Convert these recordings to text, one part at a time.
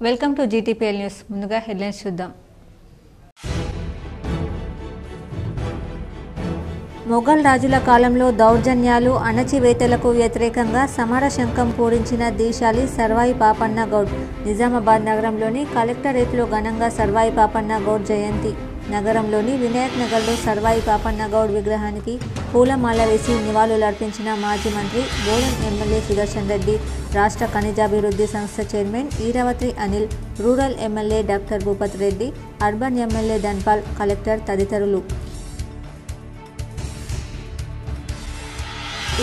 Welcome to GTPL news. ముందుగా headlines చూద్దాం. మొఘల్ రాజుల కాలంలో దౌర్జన్యాలు, అణచివేతలకు వ్యతిరేకంగా సమర శంఖం పూరించిన దీశాలి సర్వాయి పాపన్న గౌడ్. నిజామాబాద్ నగరంలోని కలెక్టరేట్లో ఘనంగా సర్వాయి పాపన్న గౌడ్ జయంతి. నగరంలోని వినాయక్ నగర్లో సర్వాయి పాపన్న గౌడ్ విగ్రహానికి పూలమాల వేసి నివాళులర్పించిన మాజీ మంత్రి బోధన్ ఎమ్మెల్యే సుదర్శన్ రెడ్డి, రాష్ట్ర ఖనిజాభివృద్ధి సంస్థ chairman Eravathi Anil, rural MLA doctor Bhupath Reddy, urban MLA Dhanpal, collector తదితరులు.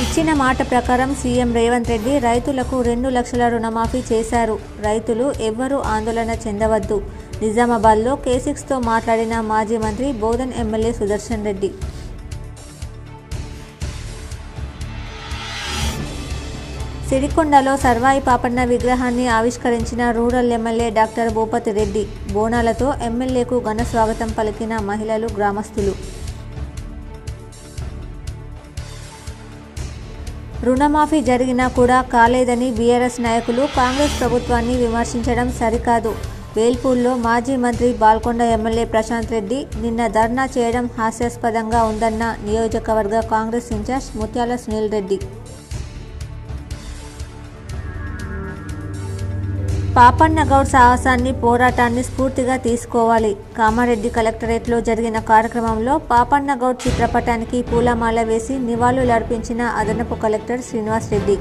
ఇచ్చిన మాట ప్రకారం సీఎం రేవంత్ రెడ్డి రైతులకు 2 లక్షల రుణమాఫీ చేశారు. రైతులు ఎవ్వరూ ఆందోళన చెందవద్దు. నిజామాబాద్లో K6తో మాట్లాడిన మాజీ మంత్రి బోధన్ ఎమ్మెల్యే సుదర్శన్ రెడ్డి. సిరికొండలో సర్వాయి పాపన్న విగ్రహాన్ని ఆవిష్కరించిన rural MLA doctor Bhupath Reddy. బోనాలతో ఎమ్మెల్యేకు ఘన స్వాగతం పలికిన మహిళలు, గ్రామస్తులు. రుణమాఫీ జరిగినా కూడా కాలేదని బీఆర్ఎస్ నాయకులు కాంగ్రెస్ ప్రభుత్వాన్ని విమర్శించడం సరికాదు. వేల్పూర్లో మాజీ మంత్రి బాల్కొండ ఎమ్మెల్యే ప్రశాంత్ రెడ్డి నిన్న ధర్నా చేయడం హాస్యాస్పదంగా ఉందన్న నియోజకవర్గ కాంగ్రెస్ ఇన్ఛార్జ్ ముత్యాల సునీల్ రెడ్డి. పాపన్న గౌడ్ సాహసాన్ని, పోరాటాన్ని స్ఫూర్తిగా తీసుకోవాలి. కామారెడ్డి కలెక్టరేట్లో జరిగిన కార్యక్రమంలో పాపన్న గౌడ్ చిత్రపటానికి పూలమాల వేసి నివాళులర్పించిన అదనపు కలెక్టర్ శ్రీనివాస్ రెడ్డి.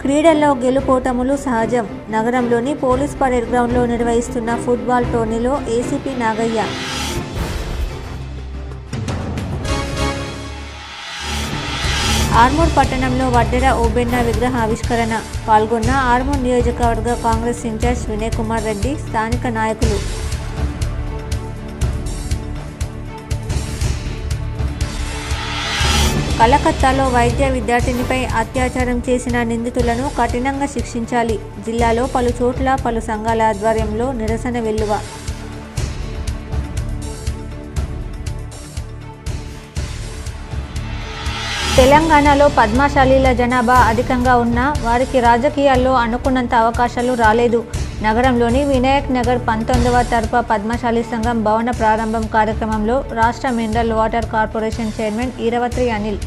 క్రీడల్లో గెలుపోటములు సహజం. నగరంలోని పోలీస్ పరేడ్ గ్రౌండ్లో నిర్వహిస్తున్న ఫుట్బాల్ టోర్నీలో ఏసీపీ నాగయ్య, ఆర్మూర్ పట్టణంలో వడ్డెర ఓబెన్న విగ్రహ ఆవిష్కరణ. పాల్గొన్న ఆర్మూర్ నియోజకవర్గ కాంగ్రెస్ ఇన్ఛార్జ్ వినయ్ కుమార్ రెడ్డి, స్థానిక నాయకులు. కలకత్తాలో వైద్య విద్యార్థినిపై అత్యాచారం చేసిన నిందితులను కఠినంగా శిక్షించాలి. జిల్లాలో పలు చోట్ల పలు సంఘాల ఆధ్వర్యంలో నిరసన వెల్లువ. తెలంగాణలో పద్మశాలీల జనాభా అధికంగా ఉన్నా వారికి రాజకీయాల్లో అనుకున్నంత అవకాశాలు రాలేదు. నగరంలోని వినాయక్ నగర్ 19వ తరఫా పద్మశాలి సంఘం భవన ప్రారంభం కార్యక్రమంలో రాష్ట్ర mineral water corporation chairman Eravathi Anil.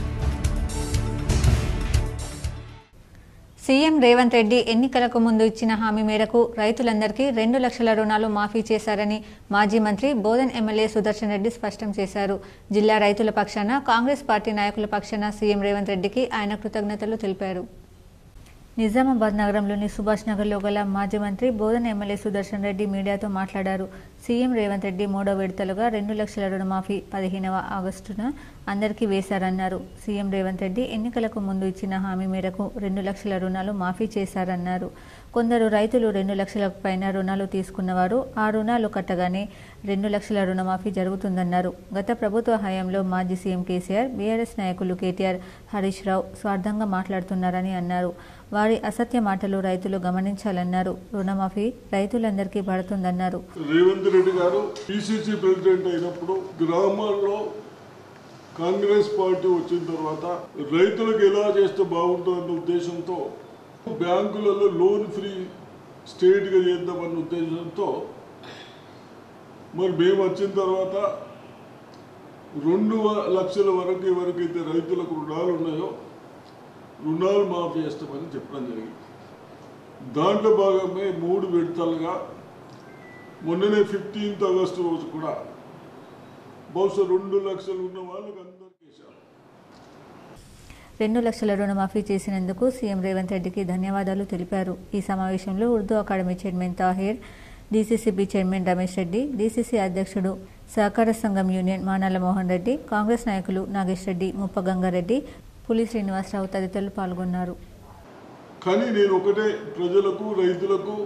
CM Revanth Reddy ఎన్నికలకు ముందు ఇచ్చిన హామీ మేరకు రైతులందరికీ 2 లక్షల రుణాలు మాఫీ చేశారని మాజీ మంత్రి బోధన్ ఎమ్మెల్యే సుదర్శన్ రెడ్డి స్పష్టం చేశారు. జిల్లా రైతుల పక్షాన, కాంగ్రెస్ పార్టీ నాయకుల పక్షాన సీఎం రేవంత్ రెడ్డికి ఆయన కృతజ్ఞతలు తెలిపారు. నిజామాబాద్ నగరంలోని సుభాష్ నగర్లో గల మాజీ మంత్రి బోధన్ ఎమ్మెల్యే సుదర్శన్ రెడ్డి మీడియాతో మాట్లాడారు. సీఎం రేవంత్ రెడ్డి 3వ విడతలుగా 2 లక్షల రుణమాఫీ 15వ ఆగస్టున అందరికీ వేశారన్నారు. సీఎం రేవంత్ రెడ్డి ఎన్నికలకు ముందు ఇచ్చిన హామీ మేరకు 2 లక్షల రుణాలు మాఫీ చేశారన్నారు. కొందరు రైతులు 2 లక్షలకు పైన రుణాలు తీసుకున్నవారు ఆ రుణాలు కట్టగానే 2 లక్షల రుణమాఫీ జరుగుతుందన్నారు. గత ప్రభుత్వ హయాంలో మాజీ సీఎం కేసీఆర్, బీఆర్ఎస్ నాయకులు కేటీఆర్, హరీష్ రావు స్వార్థంగా మాట్లాడుతున్నారని అన్నారు. వారి అసత్య మాటలు రైతులు గమనించాలన్నారు. రుణమాఫీ రైతులందరికీ పడుతుందన్నారు. రేవంత్ రెడ్డి గారు పిసిసి ప్రెసిడెంట్ అయినప్పుడు గ్రామాల్లో కాంగ్రెస్ పార్టీ వచ్చిన తర్వాత రైతులకు ఎలా చేస్తే బాగుంటుందన్న ఉద్దేశంతో బ్యాంకులలో లోన్ ఫ్రీ స్టేట్గా చేద్దామన్న ఉద్దేశంతో మరి మేము వచ్చిన తర్వాత 2 లక్షల వరకు ఎవరికైతే రైతులకు రుణాలు ఉన్నాయో రుణాలు మాఫీ చేస్తామని చెప్పడం జరిగింది. దాంట్లో భాగమే 3 విడతలుగా మొన్ననే 15th ఆగస్టు రోజు కూడా బహుశా 2 లక్షలు ఉన్న వాళ్ళకి అందరికీ 2 లక్షల రుణమాఫీ చేసినందుకు సీఎం రేవంత్ రెడ్డికి ధన్యవాదాలు తెలిపారు. ఈ సమావేశంలో Urdu academy chairman Tahir, DCCB chairman Ramesh Reddy, DCC అధ్యక్షుడు సహకార సంఘం యూనియన్ మానాల మోహన్ రెడ్డి, కాంగ్రెస్ నాయకులు నాగేష్ రెడ్డి, ముప్పగంగారెడ్డి, పులి శ్రీనివాసరావు తదితరులు పాల్గొన్నారు. కానీ నేను ఒకటే ప్రజలకు, రైతులకు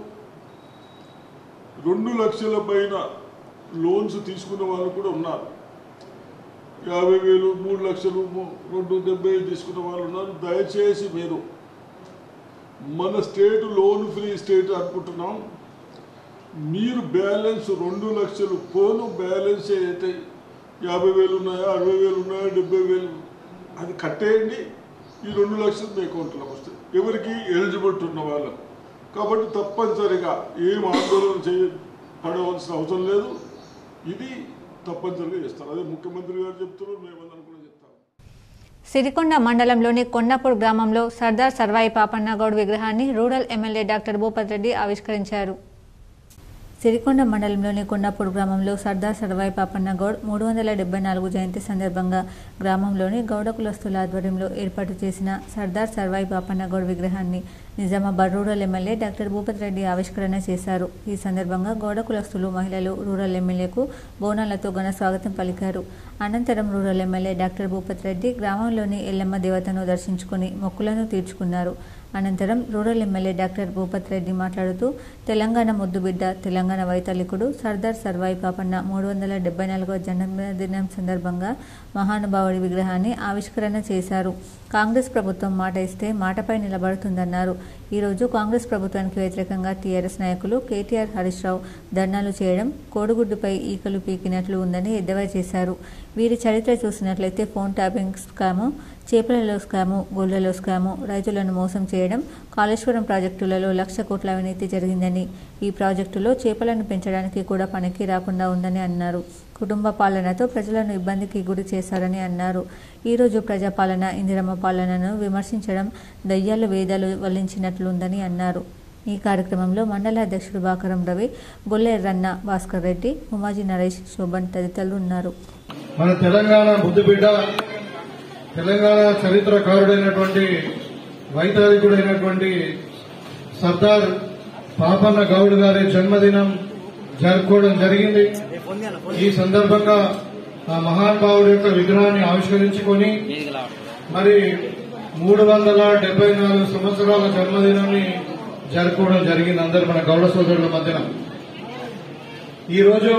2 లక్షల పైన లోన్స్ తీసుకున్న వాళ్ళు కూడా ఉన్నారు. 50,000, 3 లక్షలు, 270 తీసుకున్న వాళ్ళు ఉన్నారు. దయచేసి మీరు మన స్టేట్ లోన్ ఫ్రీ స్టేట్ అనుకుంటున్నాం. మీరు బ్యాలెన్స్ 2 లక్షలు పోను బ్యాలెన్స్ అయితే 50,000 ఉన్నాయా, 60,000 ఉన్నాయా, 70,000 అది కట్టేయండి. ఈ 2 లక్షలు మీ అకౌంట్లోకి వస్తాయి, ఎవరికి ఎలిజిబిలిటీ ఉన్న వాళ్ళకు. కాబట్టి తప్పనిసరిగా ఏం ఆందోళన పడవలసిన అవసరం లేదు, ఇది తప్పనిసరిగా చేస్తారు. అదే ముఖ్యమంత్రి గారు చెప్తున్నారు, మేమందరం కూడా చెప్తాం. సిరికొండ మండలంలోని కొండాపూర్ గ్రామంలో సర్దార్ సర్వాయి పాపన్న గౌడ్ విగ్రహాన్ని rural MLA doctor Bhupath Reddy ఆవిష్కరించారు. సిరికొండ మండలంలోని కొండాపూర్ గ్రామంలో సర్దార్ సర్వాయి పాపన్న గౌడ్ 374 జయంతి సందర్భంగా గ్రామంలోని గౌడ కులస్తుల ఆధ్వర్యంలో ఏర్పాటు చేసిన సర్దార్ సర్వాయి పాపన్న గౌడ్ విగ్రహాన్ని Nizamabad rural MLA doctor Bhupath Reddy ఆవిష్కరణ చేశారు. ఈ సందర్భంగా గౌడ కులస్తులు, మహిళలు రూరల్ ఎమ్మెల్యేకు బోనాలతో ఘన స్వాగతం పలికారు. అనంతరం rural MLA doctor Bhupath Reddy గ్రామంలోని ఎల్లమ్మ దేవతను దర్శించుకుని మొక్కులను తీర్చుకున్నారు. అనంతరం rural MLA doctor Bhupath Reddy మాట్లాడుతూ తెలంగాణ ముద్దుబిడ్డ, తెలంగాణ వైతాళికుడు సర్దార్ సర్వాయి పాపన్న 374వ జన్మదినం సందర్భంగా మహానుభావుడి విగ్రహాన్ని ఆవిష్కరణ చేశారు. కాంగ్రెస్ ప్రభుత్వం మాట ఇస్తే మాటపై నిలబడుతుందన్నారు. ఈరోజు కాంగ్రెస్ ప్రభుత్వానికి వ్యతిరేకంగా టీఆర్ఎస్ నాయకులు కేటీఆర్, హరీష్ రావు ధర్నాలు చేయడం కోడిగుడ్డుపై ఈకలు పీకినట్లు ఉందని ఎద్దేవా చేశారు. వీరి చరిత్ర చూసినట్లయితే ఫోన్ ట్యాపింగ్ స్కాము, చేపలలో స్కాము, గొల్లలో స్కాము, రైతులను మోసం చేయడం, కాళేశ్వరం ప్రాజెక్టులలో 1,00,000 కోట్ల అవినీతి జరిగిందని, ఈ ప్రాజెక్టులో చేపలను పెంచడానికి కూడా పనికి రాకుండా ఉందని అన్నారు. కుటుంబ పాలనతో ప్రజలను ఇబ్బందికి గురి చేశారని అన్నారు. ఈరోజు ప్రజాపాలన, ఇందిరమ్మ పాలనను విమర్శించడం దయ్యాలు వేదాలు వల్లించినట్లుందని అన్నారు. ఈ కార్యక్రమంలో మండల అధ్యక్షుడు బాకరం రవి, గొల్లెర్రన్న, భాస్కర్ రెడ్డి, ఉమాజీ నరేష్, శోభన్ తదితరులు ఉన్నారు. మన తెలంగాణ ముద్దుబిడ్డ, తెలంగాణ చరిత్రకారుడైనటువంటి వైతాళికుడైనటువంటి సర్దార్ పాపన్న గౌడ్ గారి జన్మదినం జరుపుకోవడం జరిగింది. ఈ సందర్భంగా ఆ మహానుభావుడి యొక్క విగ్రహాన్ని ఆవిష్కరించుకొని మరి 374 సంవత్సరాల జన్మదినాన్ని జరుపుకోవడం జరిగింది అందరు మన గౌడ సోదరుల మధ్యన. ఈరోజు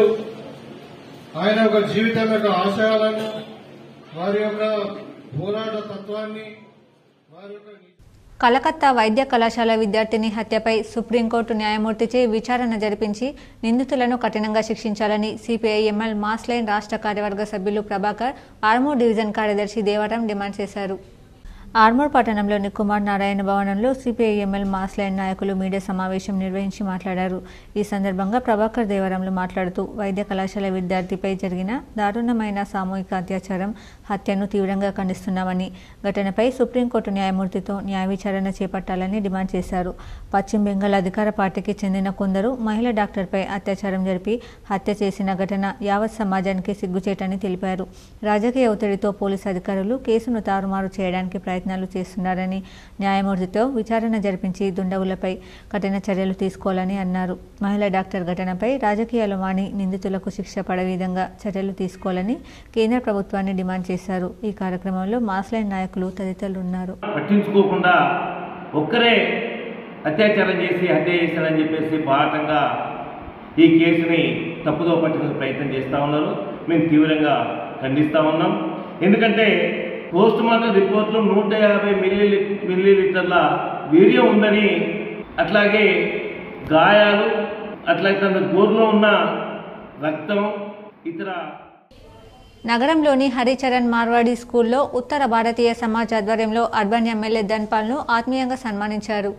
ఆయన యొక్క జీవితం యొక్క ఆశయాలను, వారి యొక్క పోరాట తత్వాన్ని, వారి యొక్క కలకత్తా వైద్య కళాశాల విద్యార్థిని హత్యపై సుప్రీంకోర్టు న్యాయమూర్తిచే విచారణ జరిపించి నిందితులను కఠినంగా శిక్షించాలని సిపిఐ-ఎంఎల్ మాస్ లైన్ రాష్ట్ర కార్యవర్గ సభ్యులు ప్రభాకర్, ఆర్మూర్ డివిజన్ కార్యదర్శి దేవరం డిమాండ్ చేశారు. ఆర్మూర్ పట్టణంలోని కుమార్ నారాయణ భవనంలో సిపిఐ-ఎంఎల్ మాస్ లైన్ నాయకులు మీడియా సమావేశం నిర్వహించి మాట్లాడారు. ఈ సందర్భంగా ప్రభాకర్, దేవరంలు మాట్లాడుతూ వైద్య కళాశాల విద్యార్థిపై జరిగిన దారుణమైన సామూహిక అత్యాచారం, హత్యను తీవ్రంగా ఖండిస్తున్నామని, ఘటనపై సుప్రీంకోర్టు న్యాయమూర్తితో న్యాయ విచారణ చేపట్టాలని డిమాండ్ చేశారు. పశ్చిమ బెంగాల్ అధికార పార్టీకి చెందిన కొందరు మహిళ డాక్టర్పై అత్యాచారం జరిపి హత్య చేసిన ఘటన యావత్ సమాజానికి సిగ్గుచేటని తెలిపారు. రాజకీయ ఒత్తిడితో పోలీసు అధికారులు కేసును తారుమారు చేయడానికి ప్రయత్నాలు చేస్తున్నారని, న్యాయమూర్తితో విచారణ జరిపించి దుండగులపై కఠిన చర్యలు తీసుకోవాలని అన్నారు. మహిళా డాక్టర్ ఘటనపై రాజకీయాలు మాని నిందితులకు శిక్ష పడే విధంగా చర్యలు తీసుకోవాలని కేంద్ర ప్రభుత్వాన్ని డిమాండ్ చేశారు. ఈ కార్యక్రమంలో మాస్ లైన్ నాయకులు తదితరులు ఉన్నారు. పట్టించుకోకుండా ఒక్కరే అత్యాచారం చేసి హత్య చేశారని చెప్పేసి బాటంగా ఈ కేసుని తప్పుదో పట్టిన ప్రయత్నం చేస్తూ ఉన్నారు. మేము తీవ్రంగా ఖండిస్తూ ఉన్నాం. ఎందుకంటే పోస్ట్ మార్టం రిపోర్ట్లో 150 మిల్లీలీటర్ల వీర్యం ఉందని, అట్లాగే గాయాలు, అట్లాగే తన గోరులో ఉన్న రక్తం, ఇతర. నగరంలోని హరిచరణ్ మార్వాడి స్కూల్లో ఉత్తర భారతీయ సమాజ్ ఆధ్వర్యంలో అర్బన్ ఎమ్మెల్యే ధన్పాల్ను ఆత్మీయంగా సన్మానించారు.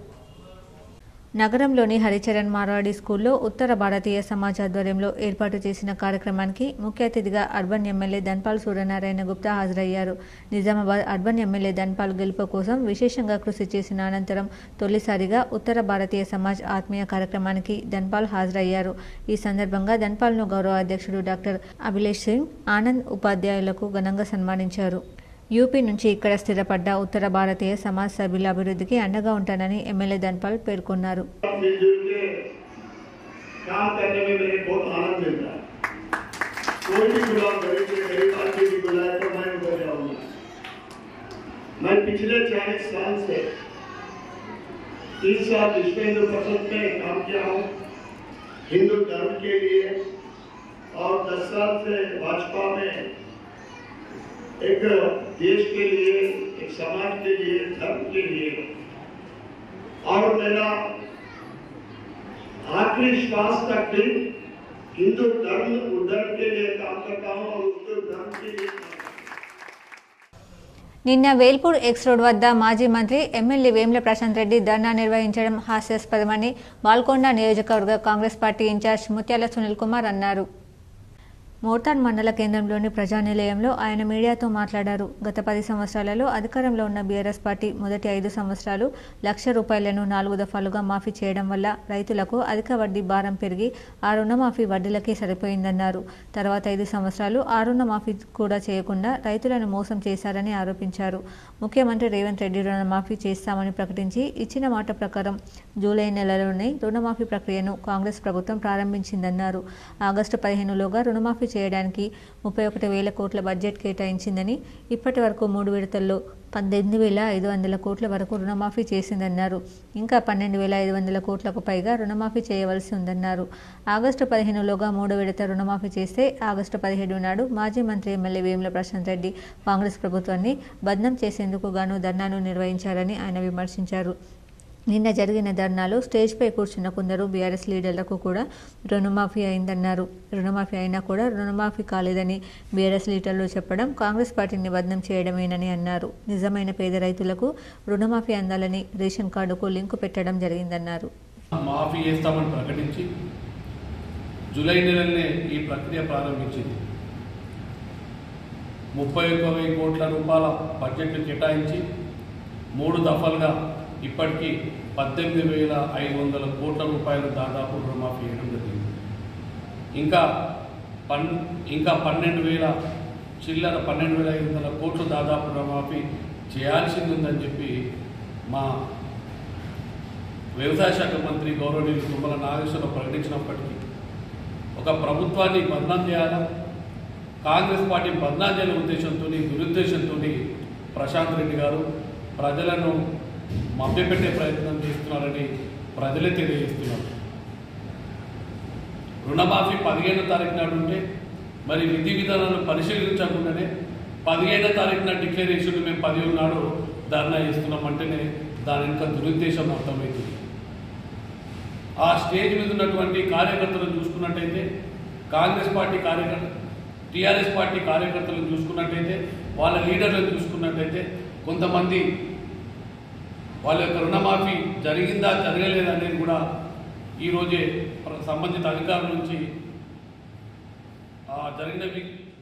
నగరంలోని హరిచరణ్ మార్వాడి స్కూల్లో ఉత్తర భారతీయ సమాజ్ ఆధ్వర్యంలో ఏర్పాటు చేసిన కార్యక్రమానికి ముఖ్య అతిథిగా అర్బన్ ఎమ్మెల్యే ధన్పాల్ సూర్యనారాయణ గుప్తా హాజరయ్యారు. నిజామాబాద్ అర్బన్ ఎమ్మెల్యే ధన్పాల్ గెలుపు కోసం విశేషంగా కృషి చేసిన అనంతరం తొలిసారిగా ఉత్తర భారతీయ సమాజ్ ఆత్మీయ కార్యక్రమానికి ధన్పాల్ హాజరయ్యారు. ఈ సందర్భంగా ధన్పాల్ను గౌరవ అధ్యక్షుడు డాక్టర్ అభిలేష్ సింగ్ ఆనంద్ ఉపాధ్యాయులకు ఘనంగా సన్మానించారు. యూపీ నుంచి ఇక్కడ స్థిరపడ్డ ఉత్తర భారతీయ సమాజ్ సభ్యుల అభివృద్ధికి అండగా ఉంటానని ఎమ్మెల్యే ధన్పాల్ పేర్కొన్నారు. हिंदू धर्म के लिए और 10 साल से भाजपा में एक देश के लिए, एक समाज के लिए, धर्म के लिए, और मेरा आखिरी श्वास तक भी हिंदू धर्म उद्धरण के लिए काम करता हूँ और उस धर्म के लिए। నిన్న వేల్పూర్ ఎక్స్ రోడ్ వద్ద మాజీ మంత్రి ఎమ్మెల్యే వేముల ప్రశాంత్ రెడ్డి ధర్నా నిర్వహించడం హాస్యాస్పదమని బాల్కొండ నియోజకవర్గ కాంగ్రెస్ పార్టీ ఇన్ఛార్జ్ ముత్యాల సునీల్ కుమార్ అన్నారు. మోర్తాడ్ మండల కేంద్రంలోని ప్రజానిలయంలో ఆయన మీడియాతో మాట్లాడారు. గత 10 సంవత్సరాలలో అధికారంలో ఉన్న బీఆర్ఎస్ పార్టీ మొదటి 5 సంవత్సరాలు ₹1,00,000 4 దఫాలుగా మాఫీ చేయడం వల్ల రైతులకు అధిక వడ్డీ భారం పెరిగి ఆ రుణమాఫీ వడ్డీలకే సరిపోయిందన్నారు. తర్వాత 5 సంవత్సరాలు ఆ రుణమాఫీ కూడా చేయకుండా రైతులను మోసం చేశారని ఆరోపించారు. ముఖ్యమంత్రి రేవంత్ రెడ్డి రుణమాఫీ చేస్తామని ప్రకటించి ఇచ్చిన మాట ప్రకారం జూలై నెలలోనే రుణమాఫీ ప్రక్రియను కాంగ్రెస్ ప్రభుత్వం ప్రారంభించిందన్నారు. ఆగస్టు 15లోగా రుణమాఫీ చేయడానికి 31,000 కోట్ల బడ్జెట్ కేటాయించిందని, ఇప్పటి వరకు 3 విడతల్లో 18,500 కోట్ల వరకు రుణమాఫీ చేసిందన్నారు. ఇంకా 12,500 కోట్లకు పైగా రుణమాఫీ చేయవలసి ఉందన్నారు. ఆగస్టు 15లోగా 3వ విడత రుణమాఫీ చేస్తే ఆగస్టు 17 నాడు మాజీ మంత్రి ఎమ్మెల్యే వేముల ప్రశాంత్ రెడ్డి కాంగ్రెస్ ప్రభుత్వాన్ని బద్నాం చేసేందుకు గాను ధర్నాను నిర్వహించారని ఆయన విమర్శించారు. నిన్న జరిగిన ధర్నాలో స్టేజ్పై కూర్చున్న కొందరు బీఆర్ఎస్ లీడర్లకు కూడా రుణమాఫీ అయిందన్నారు. రుణమాఫీ అయినా కూడా రుణమాఫీ కాలేదని బీఆర్ఎస్ లీడర్లు చెప్పడం కాంగ్రెస్ పార్టీని బద్నాం చేయడమేనని అన్నారు. నిజమైన పేద రైతులకు రుణమాఫీ అందాలని రేషన్ కార్డుకు లింకు పెట్టడం జరిగిందన్నారు. మాఫీ చేస్తామని ప్రకటించి జూలై నెలనే ఈ ప్రక్రియ ప్రారంభించింది. 31,000 కోట్ల రూపాయల బడ్జెట్ కేటాయించి 3 దఫాలుగా ఇప్పటికీ 18,500 కోట్ల రూపాయలు దాదాపు రుణమాఫీ చేయడం జరిగింది. ఇంకా 12,500 కోట్లు దాదాపు రుణమాఫీ చేయాల్సింది ఉందని చెప్పి మా వ్యవసాయ శాఖ మంత్రి గౌరవనీయులు తుమ్మల నాగేశ్వరరావు ప్రకటించినప్పటికీ ఒక ప్రభుత్వాన్ని బద్నాం చేయాలా, కాంగ్రెస్ పార్టీ బద్నాం చేయాల ఉద్దేశంతో దురుద్దేశంతో ప్రశాంత్ రెడ్డి గారు ప్రజలను మభ్యపెట్టే ప్రయత్నం చేస్తున్నారని ప్రజలే తెలియజేస్తున్నారు. రుణమాఫీ 15వ తారీఖు నాడు ఉంటే మరి విధి విధానాలను పరిశీలించకుండానే 15వ తారీఖున డిక్లరేషన్ మేము 10 నాడు ధర్నా చేస్తున్నామంటేనే దాని వెనుక దురుద్దేశం అర్థమవుతుంది. ఆ స్టేజ్ మీద ఉన్నటువంటి కార్యకర్తలను చూసుకున్నట్టయితే కాంగ్రెస్ పార్టీ టీఆర్ఎస్ పార్టీ కార్యకర్తలను చూసుకున్నట్టయితే వాళ్ళ లీడర్లను చూసుకున్నట్టయితే కొంతమంది వాళ్ళ యొక్క రుణమాఫీ జరిగిందా జరగలేదా అనేది కూడా ఈరోజే సంబంధిత అధికారుల నుంచి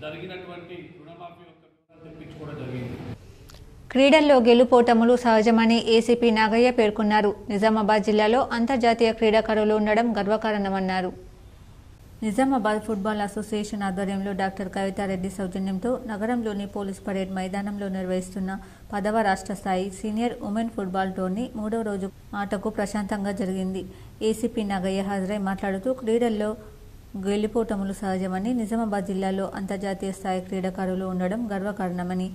జరిగినటువంటి రుణమాఫీ యొక్క తెప్పించుకోవడం జరిగింది. క్రీడల్లో గెలుపోటములు సహజమని ఏసీపీ నాగయ్య పేర్కొన్నారు. నిజామాబాద్ జిల్లాలో అంతర్జాతీయ క్రీడాకారులు ఉండడం గర్వకారణమన్నారు. నిజామాబాద్ ఫుట్బాల్ అసోసియేషన్ ఆధ్వర్యంలో డాక్టర్ కవితారెడ్డి సౌజన్యంతో నగరంలోని పోలీస్ పరేడ్ మైదానంలో నిర్వహిస్తున్న 10వ రాష్ట్ర స్థాయి సీనియర్ ఉమెన్ ఫుట్బాల్ టోర్నీ 3వ రోజు ఆటకు ప్రశాంతంగా జరిగింది. ఏసీపీ నాగయ్య హాజరై మాట్లాడుతూ క్రీడల్లో గెలుపోటములు సహజమని, నిజామాబాద్ జిల్లాలో అంతర్జాతీయ స్థాయి క్రీడాకారులు ఉండడం గర్వకారణమని,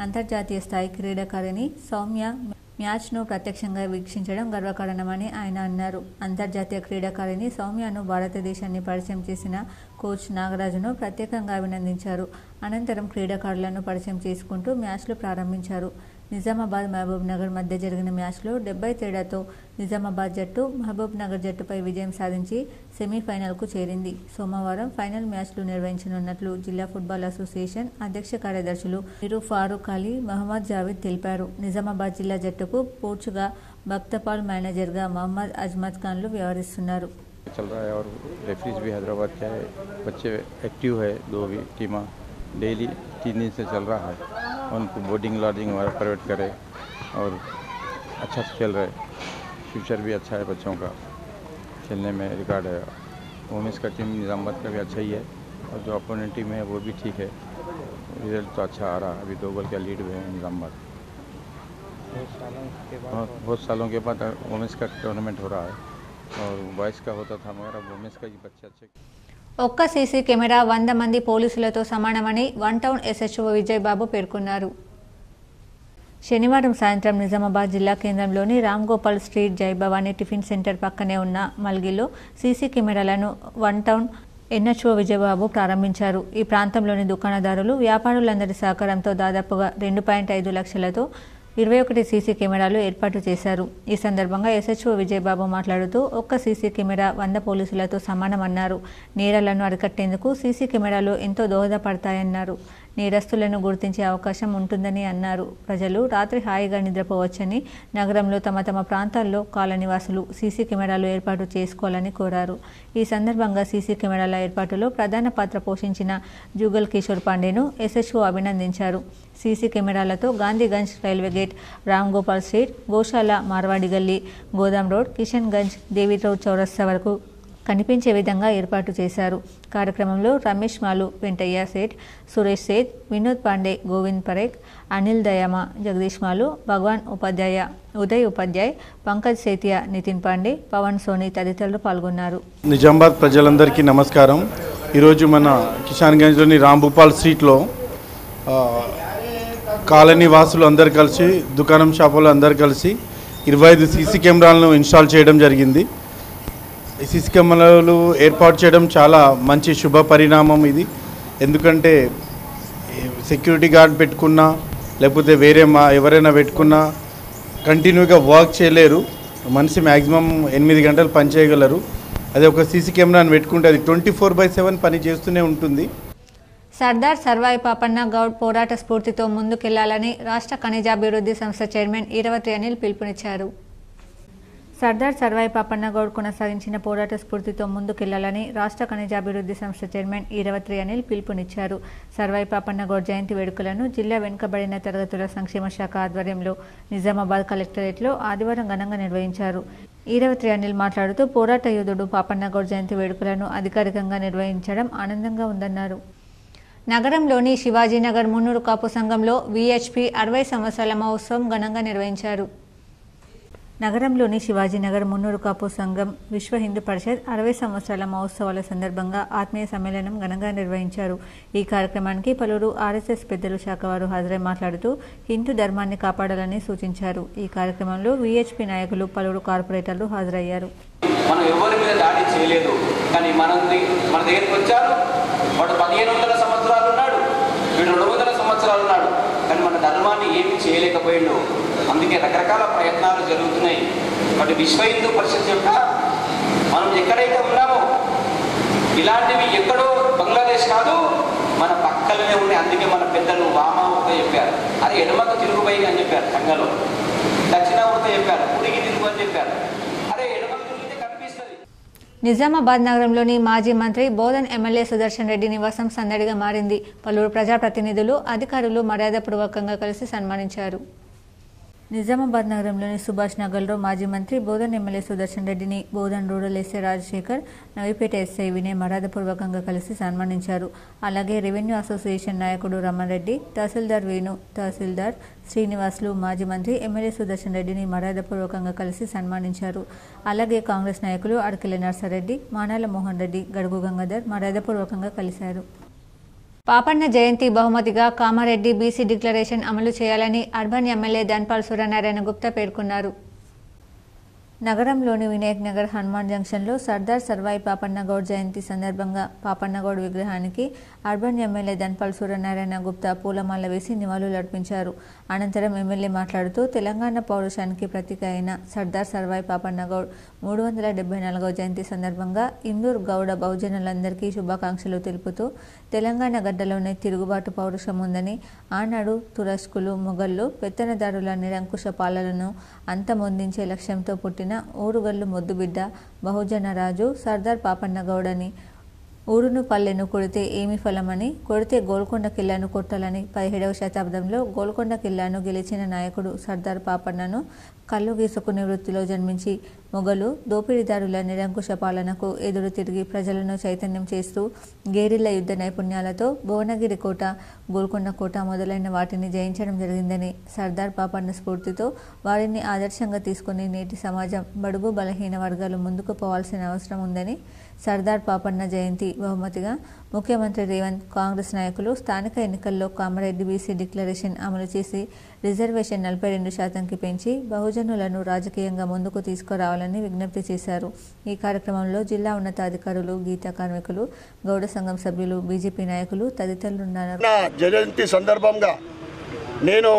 అంతర్జాతీయ స్థాయి క్రీడాకారిణి సౌమ్య మ్యాచ్ను ప్రత్యక్షంగా వీక్షించడం గర్వకారణమని ఆయన అన్నారు. అంతర్జాతీయ క్రీడాకారిణి సౌమ్యను భారతదేశాన్ని పరిచయం చేసిన కోచ్ నాగరాజును ప్రత్యేకంగా అభినందించారు. అనంతరం క్రీడాకారులను పరిచయం చేసుకుంటూ మ్యాచ్లు ప్రారంభించారు. నిజామాబాద్ మహబూబ్ నగర్ మధ్య జరిగిన మ్యాచ్లో 70 తేడాతో నిజామాబాద్ జట్టు మహబూబ్ నగర్ జట్టుపై విజయం సాధించి సెమీఫైనల్కు చేరింది. సోమవారం ఫైనల్ మ్యాచ్లు నిర్వహించనున్నట్లు జిల్లా ఫుట్బాల్ అసోసియేషన్ అధ్యక్ష కార్యదర్శులు మిరు ఫారూక్ అలీ, మహమ్మద్ జావేద్ తెలిపారు. నిజామాబాద్ జిల్లా జట్టుకు కోచ్గా భక్తపాల్, మేనేజర్గా మహమ్మద్ అజ్మత్ ఖాన్లు వ్యవహరిస్తున్నారు. चल रहा है और रेफरीज भी हैदराबाद के है, बच्चे एक्टिव है, 2 भी टीम डेली 3 दिन से चल रहा है. उनको बोर्डिंग लॉजिंग वगैरह प्रोवाइड करे और अच्छा से खेल रहे. फ्यूचर भी अच्छा है बच्चों का, खेलने में रिकॉर्ड है. वुमेन्स का टीम निजामाबाद का भी अच्छा ही है और जो अपोनेंट टीम है वो भी ठीक है. रिजल्ट तो अच्छा आ रहा है. अभी 2 गोल का लीड है निजामाबाद. बहुत सालों के बाद वुमेन्स का टूर्नामेंट हो रहा है और बॉयज़ का होता था मगर अब वुमेन्स का ही बच्चे अच्छे. ఒక్క సీసీ కెమెరా 100 మంది పోలీసులతో సమానమని వన్ టౌన్ ఎస్హెచ్ఓ విజయ్ బాబు పేర్కొన్నారు. శనివారం సాయంత్రం నిజామాబాద్ జిల్లా కేంద్రంలోని రామ్ గోపాల్ స్ట్రీట్ జై భవానీ టిఫిన్ సెంటర్ పక్కనే ఉన్న మల్గిలో సీసీ కెమెరాలను వన్ టౌన్ ఎన్హెచ్ఓ విజయబాబు ప్రారంభించారు. ఈ ప్రాంతంలోని దుకాణదారులు, వ్యాపారులందరి సహకారంతో దాదాపుగా 2.5 లక్షలతో 21 సీసీ కెమెరాలు ఏర్పాటు చేశారు. ఈ సందర్భంగా ఎస్హెచ్ఓ విజయబాబు మాట్లాడుతూ ఒక్క సీసీ కెమెరా 100 పోలీసులతో సమానమన్నారు. నేరాలను అరికట్టేందుకు సీసీ కెమెరాలు ఎంతో దోహదపడతాయన్నారు. నేరస్తులను గుర్తించే అవకాశం ఉంటుందని అన్నారు. ప్రజలు రాత్రి హాయిగా నిద్రపోవచ్చని, నగరంలో తమ తమ ప్రాంతాల్లో కాలనీవాసులు సీసీ కెమెరాలు ఏర్పాటు చేసుకోవాలని కోరారు. ఈ సందర్భంగా సీసీ కెమెరాల ఏర్పాటులో ప్రధాన పాత్ర పోషించిన జుగల్ కిషోర్ పాండేను ఎస్హెచ్ఓ అభినందించారు. సీసీ కెమెరాలతో Gandhiganj, railway gate, Ram Gopal street, Goshala, Marwadi Galli, Godam road, Kishan Ganj, Devi road చౌరస్తా వరకు కనిపించే విధంగా ఏర్పాటు చేశారు. కార్యక్రమంలో రమేష్ మాలు, వెంటయ్య సేఠ్, సురేష్ సేఠ్, వినోద్ పాండే, గోవింద్ పరేఖ్, అనిల్ దయామ, జగదీష్ మాలు, భగవాన్ ఉపాధ్యాయ, ఉదయ్ ఉపాధ్యాయ్, పంకజ్ సేతియా, నితిన్ పాండే, పవన్ సోని తదితరులు పాల్గొన్నారు. నిజామాబాద్ ప్రజలందరికీ నమస్కారం. ఈరోజు మన కిషన్ గంజ్లోని రామ్ భూపాల్ స్ట్రీట్లో కాలనీ వాసులు అందరు కలిసి, దుకాణం షాపులు అందరు కలిసి 25 సీసీ కెమెరాలను ఇన్స్టాల్ చేయడం జరిగింది. ఈ సీసీ కెమెరాలు ఏర్పాటు చేయడం చాలా మంచి శుభ పరిణామం ఇది. ఎందుకంటే సెక్యూరిటీ గార్డ్ పెట్టుకున్నా లేకపోతే వేరే ఎవరైనా పెట్టుకున్నా కంటిన్యూగా వర్క్ చేయలేరు. మనిషి మ్యాక్సిమం 8 గంటలు పని చేయగలరు. అదే ఒక సీసీ కెమెరాను పెట్టుకుంటే అది 24/7 పని చేస్తూనే ఉంటుంది. సర్దార్ సర్వాయి పాపన్న గౌడ్ పోరాట స్ఫూర్తితో ముందుకెళ్లాలని రాష్ట్ర ఖనిజాభివృద్ధి సంస్థ చైర్మన్ ఈరవతి అనిల్ పిలుపునిచ్చారు. సర్దార్ సర్వాయి పాపన్న గౌడ్ కొనసాగించిన పోరాట స్ఫూర్తితో ముందుకెళ్లాలని రాష్ట్ర ఖనిజాభివృద్ధి సంస్థ చైర్మన్ ఈరవతి అనిల్ పిలుపునిచ్చారు. సర్వాయి పాపన్న గౌడ్ జయంతి వేడుకలను జిల్లా వెనుకబడిన తరగతుల సంక్షేమ శాఖ ఆధ్వర్యంలో నిజామాబాద్ కలెక్టరేట్లో ఆదివారం ఘనంగా నిర్వహించారు. ఈరవతి అనిల్ మాట్లాడుతూ పోరాట యోధుడు పాపన్న గౌడ్ జయంతి వేడుకలను అధికారికంగా నిర్వహించడం ఆనందంగా ఉందన్నారు. నగరంలోని శివాజీనగర్ మున్నూరు కాపు సంఘంలో విహెచ్పి 60 సంవత్సరాల మహోత్సవం ఘనంగా నిర్వహించారు. నగరంలోని శివాజీనగర్ మున్నూరు కాపు సంఘం విశ్వ హిందూ పరిషత్ 60 సంవత్సరాల మహోత్సవాల సందర్భంగా ఆత్మీయ సమ్మేళనం ఘనంగా నిర్వహించారు. ఈ కార్యక్రమానికి పలువురు ఆర్ఎస్ఎస్ పెద్దలు శాఖ వారు హాజరై మాట్లాడుతూ హిందూ ధర్మాన్ని కాపాడాలని సూచించారు. ఈ కార్యక్రమంలో విహెచ్పి నాయకులు, పలువురు కార్పొరేటర్లు హాజరయ్యారు. మనం ఎవరి మీద దాడి చేయలేదు, కానీ మన దగ్గరికి వచ్చారు. వాడు 1500 సంవత్సరాలు ఉన్నాడు, వీడు 200 సంవత్సరాలు ఉన్నాడు, కానీ మన ధర్మాన్ని ఏమి చేయలేకపోయాడు. అందుకే రకరకాల ప్రయత్నాలు జరుగుతున్నాయి. వాటి విశ్వ హిందూ పరిషత్ యొక్క మనం ఎక్కడైతే ఉన్నామో ఇలాంటివి ఎక్కడో బంగ్లాదేశ్ కాదు, మన పక్కనే ఉన్నాయి. అందుకే మన పెద్దలు వామావృత చెప్పారు, అది ఎడమకు తిరుగుబై అని చెప్పారు. సంఘంలో దక్షిణావృత చెప్పారు, కుడికి తిరుగు అని చెప్పారు. నిజామాబాద్ నగరంలోని మాజీ మంత్రి బోధన్ ఎమ్మెల్యే సుదర్శన్ రెడ్డి నివాసం సందడిగా మారింది. పలువురు ప్రజాప్రతినిధులు, అధికారులు మర్యాదపూర్వకంగా కలిసి సన్మానించారు. నిజామాబాద్ నగరంలోని సుభాష్ నగర్లో మాజీ మంత్రి బోధన్ ఎమ్మెల్యే సుదర్శన్ రెడ్డిని Bodhan rural SI Rajasekhar, Navipet SI Vinay మర్యాదపూర్వకంగా కలిసి సన్మానించారు. అలాగే రెవెన్యూ అసోసియేషన్ నాయకుడు రమణ్ రెడ్డి, తహసీల్దార్ వేణు, తహసీల్దార్ శ్రీనివాసులు మాజీ మంత్రి ఎమ్మెల్యే సుదర్శన్ రెడ్డిని మర్యాదపూర్వకంగా కలిసి సన్మానించారు. అలాగే కాంగ్రెస్ నాయకులు అడకెల నర్సారెడ్డి, మానాల మోహన్ రెడ్డి, గడుగు గంగాధర్ మర్యాదపూర్వకంగా కలిశారు. పాపన్న జయంతి బహుమతిగా కామారెడ్డి బీసీ డిక్లరేషన్ అమలు చేయాలని అర్బన్ ఎమ్మెల్యే ధన్పాల్ సూర్యనారాయణ గుప్తా పేర్కొన్నారు. నగరంలోని వినాయక్ నగర్ హనుమాన్ జంక్షన్లో సర్దార్ సర్వాయి పాపన్న గౌడ్ జయంతి సందర్భంగా పాపన్న గౌడ్ విగ్రహానికి అర్బన్ ఎమ్మెల్యే ధన్పాల్ సూర్యనారాయణ గుప్తా పూలమాల వేసి నివాళులర్పించారు. అనంతరం ఎమ్మెల్యే మాట్లాడుతూ తెలంగాణ పౌరుషానికి ప్రతీక అయిన సర్దార్ సర్వాయి పాపన్న గౌడ్ 374వ జయంతి సందర్భంగా ఇందూర్ గౌడ బహుజనులందరికీ శుభాకాంక్షలు తెలుపుతూ తెలంగాణ గడ్డలోనే తిరుగుబాటు పౌరుషం ఉందని, ఆనాడు తురస్కులు, మొఘళ్లు పెత్తనదారుల నిరంకుశ పాలనను అంతమొందించే లక్ష్యంతో పుట్టిన ఊరుగల్లు ముద్దుబిడ్డ బహుజన రాజు సర్దార్ పాపన్న గౌడని, ఊరును పల్లెను కొడితే ఏమి ఫలమని, కొడితే గోల్కొండ కిల్లాను కొట్టాలని 17వ శతాబ్దంలో గోల్కొండ కిల్లాను గెలిచిన నాయకుడు సర్దార్ పాపన్నను కళ్ళు గీసుకునే వృత్తిలో జన్మించి మొఘలు దోపిడీదారుల నిరంకుశ పాలనకు ఎదురు తిరిగి ప్రజలను చైతన్యం చేస్తూ గేరిల్ల యుద్ధ నైపుణ్యాలతో భువనగిరి కోట, గోల్కొండ కోట మొదలైన వాటిని జయించడం జరిగిందని, సర్దార్ పాపన్న స్ఫూర్తితో వారిని ఆదర్శంగా తీసుకుని నేటి సమాజం బడుగు బలహీన వర్గాలు ముందుకు పోవాల్సిన అవసరం ఉందని, సర్దార్ పాపన్న జయంతి బహుమతిగా ముఖ్యమంత్రి రేవంత్, కాంగ్రెస్ నాయకులు స్థానిక ఎన్నికల్లో కామారెడ్డి బీసీ డిక్లరేషన్ అమలు చేసి రిజర్వేషన్ 42%కి పెంచి బహుజనులను రాజకీయంగా ముందుకు తీసుకురావాలని విజ్ఞప్తి చేశారు. ఈ కార్యక్రమంలో జిల్లా ఉన్నతాధికారులు, గీతా కార్మికులు, గౌడ సంఘం సభ్యులు, బీజేపీ నాయకులు తదితరులు ఉన్నారు. జయంతి సందర్భంగా నేను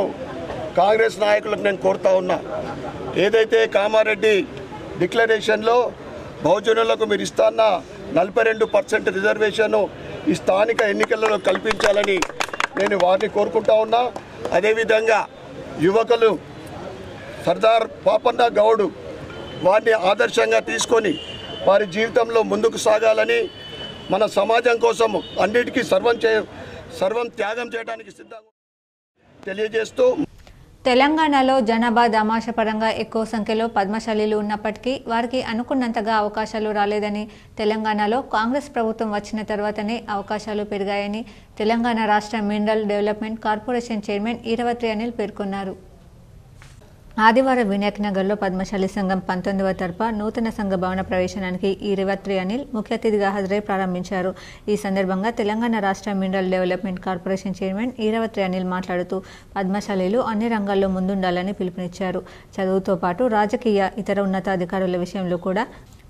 కాంగ్రెస్ నాయకులకు నేను కోరుతా ఉన్నా, ఏదైతే కామారెడ్డి డిక్లరేషన్లో బహుజనులకు మీరు ఇస్తాన్న 42% రిజర్వేషన్ ఈ స్థానిక ఎన్నికలలో కల్పించాలని నేను వారిని కోరుకుంటా ఉన్నా. అదేవిధంగా యువకులు సర్దార్ పాపన్న గౌడ్ వారిని ఆదర్శంగా తీసుకొని వారి జీవితంలో ముందుకు సాగాలని, మన సమాజం కోసం అన్నిటికీ సర్వం త్యాగం చేయడానికి సిద్ధంగా తెలియజేస్తూ, తెలంగాణలో జనాభా దామాషా పరంగా ఎక్కువ సంఖ్యలో పద్మశాలీలు ఉన్నప్పటికీ వారికి అనుకున్నంతగా అవకాశాలు రాలేదని, తెలంగాణలో కాంగ్రెస్ ప్రభుత్వం వచ్చిన తర్వాతనే అవకాశాలు పెరిగాయని తెలంగాణ రాష్ట్ర mineral development corporation chairman Eravatri Anil పేర్కొన్నారు. ఆదివారం వినాయక్ నగర్లో పద్మశాలి సంఘం 19వ తరఫా నూతన సంఘ భవన ప్రవేశనానికి ఈరవత్రి అనిల్ ముఖ్య అతిథిగా హాజరై ప్రారంభించారు. ఈ సందర్భంగా తెలంగాణ రాష్ట్ర mineral development corporation chairman Eravatri Anil మాట్లాడుతూ పద్మశాలీలు అన్ని రంగాల్లో ముందుండాలని పిలుపునిచ్చారు. చదువుతో పాటు రాజకీయ ఇతర ఉన్నతాధికారుల విషయంలో కూడా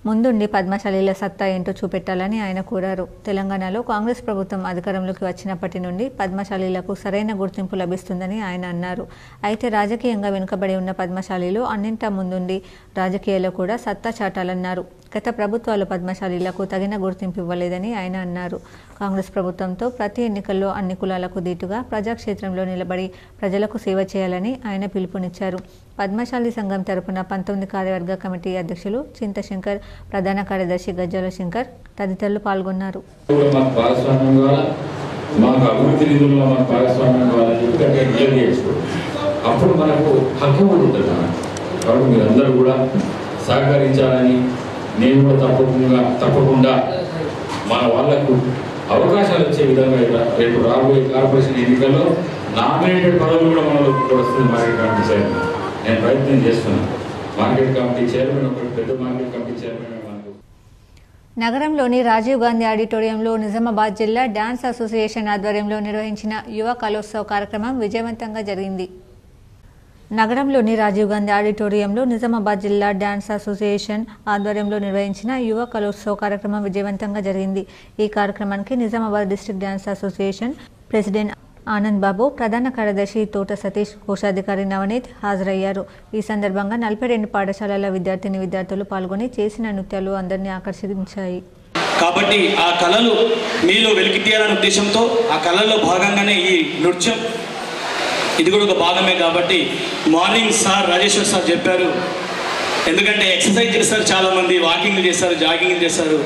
ముందుండి పద్మశాలీల సత్తా ఏంటో చూపెట్టాలని ఆయన కోరారు. తెలంగాణలో కాంగ్రెస్ ప్రభుత్వం అధికారంలోకి వచ్చినప్పటి నుండి పద్మశాలీలకు సరైన గుర్తింపు లభిస్తుందని ఆయన అన్నారు. అయితే రాజకీయంగా వెనుకబడి ఉన్న పద్మశాలీలు అన్నింటా ముందుండి రాజకీయాల్లో కూడా సత్తా చాటాలన్నారు. గత ప్రభుత్వాలు పద్మశాలీలకు తగిన గుర్తింపు ఇవ్వలేదని ఆయన అన్నారు. కాంగ్రెస్ ప్రభుత్వంతో ప్రతి ఎన్నికల్లో అన్ని కులాలకు దీటుగా ప్రజాక్షేత్రంలో నిలబడి ప్రజలకు సేవ చేయాలని ఆయన పిలుపునిచ్చారు. పద్మశాలి సంఘం తరపున 19 కార్యవర్గ కమిటీ అధ్యక్షులు చింతశంకర్, ప్రధాన కార్యదర్శి గజ్జల శంకర్ తదితరులు పాల్గొన్నారు. అప్పుడు మనకు హక్కు ఉంటుంది. కాబట్టి మీరందరూ కూడా సహకరించాలని, నేను కూడా తప్పకుండా మన వాళ్లకు అవకాశాలు వచ్చే విధంగా రేపు రాబోయే కార్పొరేషన్ ఎన్నికల్లో నామినేటెడ్ పదవులు కూడా మనలో వస్తుంది. మార్కెట్ కమిటీ చైర్మన్ నేను ప్రయత్నం చేస్తున్నాను. మార్కెట్ కమిటీ చైర్మన్ ఒకటి పెద్ద మార్కెట్ కమిటీ చైర్మన్. నగరంలోని రాజీవ్ గాంధీ ఆడిటోరియంలో నిజామాబాద్ జిల్లా డాన్స్ అసోసియేషన్ ఆధ్వర్యంలో నిర్వహించిన యువ కలోత్సవ్ కార్యక్రమం విజయవంతంగా జరిగింది. నగరంలోని రాజీవ్ గాంధీ ఆడిటోరియంలో నిజామాబాద్ జిల్లా డాన్స్ అసోసియేషన్ ఆధ్వర్యంలో నిర్వహించిన యువ కలోత్సవ్ కార్యక్రమం విజయవంతంగా జరిగింది. ఈ కార్యక్రమానికి Nizamabad district dance association president Anand Babu, ప్రధాన కార్యదర్శి తోట సతీష్, కోశాధికారి నవనీత్ హాజరయ్యారు. ఈ సందర్భంగా 42 పాఠశాలల విద్యార్థులు పాల్గొని చేసిన నృత్యాలు అందరినీ ఆకర్షించాయి. కాబట్టి ఆ కళలు మీలో వెలికి తీయాలనే ఉద్దేశంతో ఆ కళల్లో భాగంగానే ఈ నృత్యం ఇది కూడా ఒక భాగమే. కాబట్టి మార్నింగ్ సార్ రాజేశ్వర్ సార్ చెప్పారు, ఎందుకంటే ఎక్సర్సైజ్ చేస్తారు, చాలామంది వాకింగ్లు చేస్తారు, జాగింగ్లు చేస్తారు.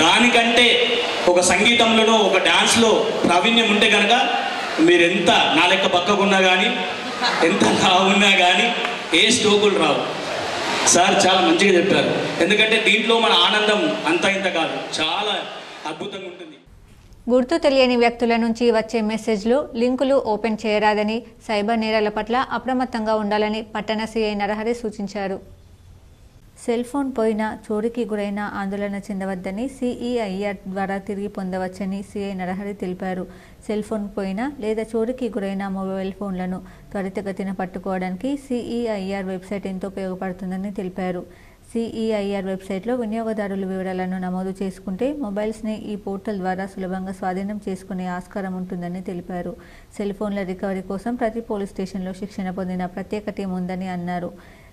దానికంటే ఒక సంగీతంలోనో ఒక డ్యాన్స్లో ప్రావీణ్యం ఉంటే కనుక మీరు ఎంత నా లెక్క పక్కకున్నా కానీ, ఎంత లావున్నా కానీ ఏ స్టోకులు రావు. సార్ చాలా మంచిగా చెప్పారు. ఎందుకంటే దీంట్లో మన ఆనందం అంత ఇంత కాదు, చాలా అద్భుతంగా ఉంటుంది. గుర్తు తెలియని వ్యక్తుల నుంచి వచ్చే మెసేజ్లు, లింకులు ఓపెన్ చేయరాదని, సైబర్ నేరాల పట్ల అప్రమత్తంగా ఉండాలని పట్టణ సిఐ నరహరి సూచించారు. సెల్ ఫోన్ పోయినా, చోరీకి గురైనా ఆందోళన చెందవద్దని సిఈఐఆర్ ద్వారా తిరిగి పొందవచ్చని సిఐ నరహరి తెలిపారు. సెల్ ఫోన్ పోయినా లేదా చోరీకి గురైన మొబైల్ ఫోన్లను త్వరితగతిన పట్టుకోవడానికి సిఈఐఆర్ వెబ్సైట్ ఎంతో ఉపయోగపడుతుందని తెలిపారు. సిఈఐఆర్ వెబ్సైట్లో వినియోగదారుల వివరాలను నమోదు చేసుకుంటే మొబైల్స్ని ఈ పోర్టల్ ద్వారా సులభంగా స్వాధీనం చేసుకునే ఆస్కారం ఉంటుందని తెలిపారు. సెల్ ఫోన్ల రికవరీ కోసం ప్రతి పోలీస్ స్టేషన్లో శిక్షణ పొందిన ప్రత్యేక టీం ఉందని అన్నారు.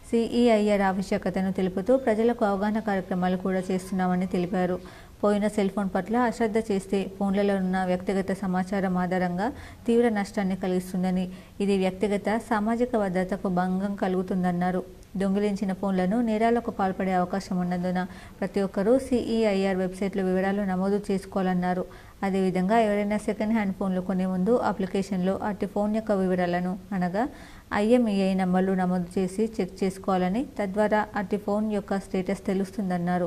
సిఈఐఆర్ ఆవశ్యకతను తెలుపుతూ ప్రజలకు అవగాహన కార్యక్రమాలు కూడా చేస్తున్నామని తెలిపారు. పోయిన సెల్ ఫోన్ పట్ల అశ్రద్ధ చేస్తే ఫోన్లలో ఉన్న వ్యక్తిగత సమాచారం ఆధారంగా తీవ్ర నష్టాన్ని కలిగిస్తుందని, ఇది వ్యక్తిగత సామాజిక భద్రతకు భంగం కలుగుతుందన్నారు. దొంగిలించిన ఫోన్లను నేరాలకు పాల్పడే అవకాశం ఉన్నందున ప్రతి ఒక్కరూ సిఈఐఆర్ వెబ్సైట్లో వివరాలు నమోదు చేసుకోవాలన్నారు. అదేవిధంగా ఎవరైనా సెకండ్ హ్యాండ్ ఫోన్లు కొనే ముందు అప్లికేషన్లో అట్టి ఫోన్ యొక్క వివరాలను అనగా IMEI నంబర్లు నమోదు చేసి చెక్ చేసుకోవాలని, తద్వారా అట్టి ఫోన్ యొక్క స్టేటస్ తెలుస్తుందన్నారు.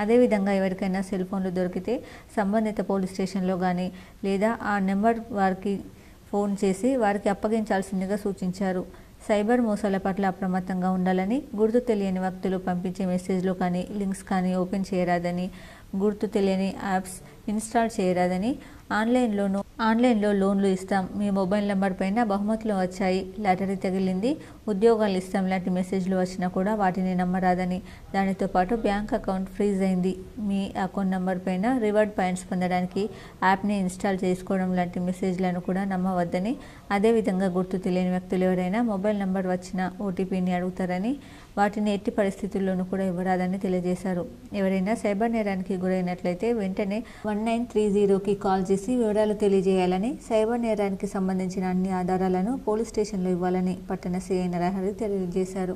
అదేవిధంగా ఎవరికైనా సెల్ ఫోన్లు దొరికితే సంబంధిత పోలీస్ స్టేషన్లో కానీ లేదా ఆ నెంబర్ వారికి ఫోన్ చేసి వారికి అప్పగించాల్సిందిగా సూచించారు. సైబర్ మోసాల పట్ల అప్రమత్తంగా ఉండాలని, గుర్తు తెలియని వ్యక్తులు పంపించే మెసేజ్లు కానీ లింక్స్ కానీ ఓపెన్ చేయరాదని, గుర్తు తెలియని యాప్స్ ఇన్స్టాల్ చేయరాదని, ఆన్లైన్లో లోన్లు ఇస్తాం, మీ మొబైల్ నెంబర్ పైన బహుమతులు వచ్చాయి, లాటరీ తగిలింది, ఉద్యోగాలు ఇస్తాం లాంటి మెసేజ్లు వచ్చినా కూడా వాటిని నమ్మరాదని, దానితో పాటు బ్యాంక్ అకౌంట్ ఫ్రీజ్ అయింది, మీ అకౌంట్ నెంబర్ పైన రివార్డ్ పాయింట్స్ పొందడానికి యాప్ని ఇన్స్టాల్ చేసుకోవడం లాంటి మెసేజ్లను కూడా నమ్మవద్దని, అదేవిధంగా గుర్తు తెలియని వ్యక్తులు ఎవరైనా మొబైల్ నెంబర్ వచ్చిన ఓటీపీని అడుగుతారని, వాటిని ఎట్టి పరిస్థితుల్లోనూ కూడా ఇవ్వరాదని తెలియజేశారు. ఎవరైనా సైబర్ నేరానికి గురైనట్లయితే వెంటనే 1930కి కాల్ చేసి వివరాలు తెలియజేయాలని, సైబర్ నేరానికి సంబంధించిన అన్ని ఆధారాలను పోలీస్ స్టేషన్లో ఇవ్వాలని పట్టణ సీఐ నరహరి తెలియజేశారు.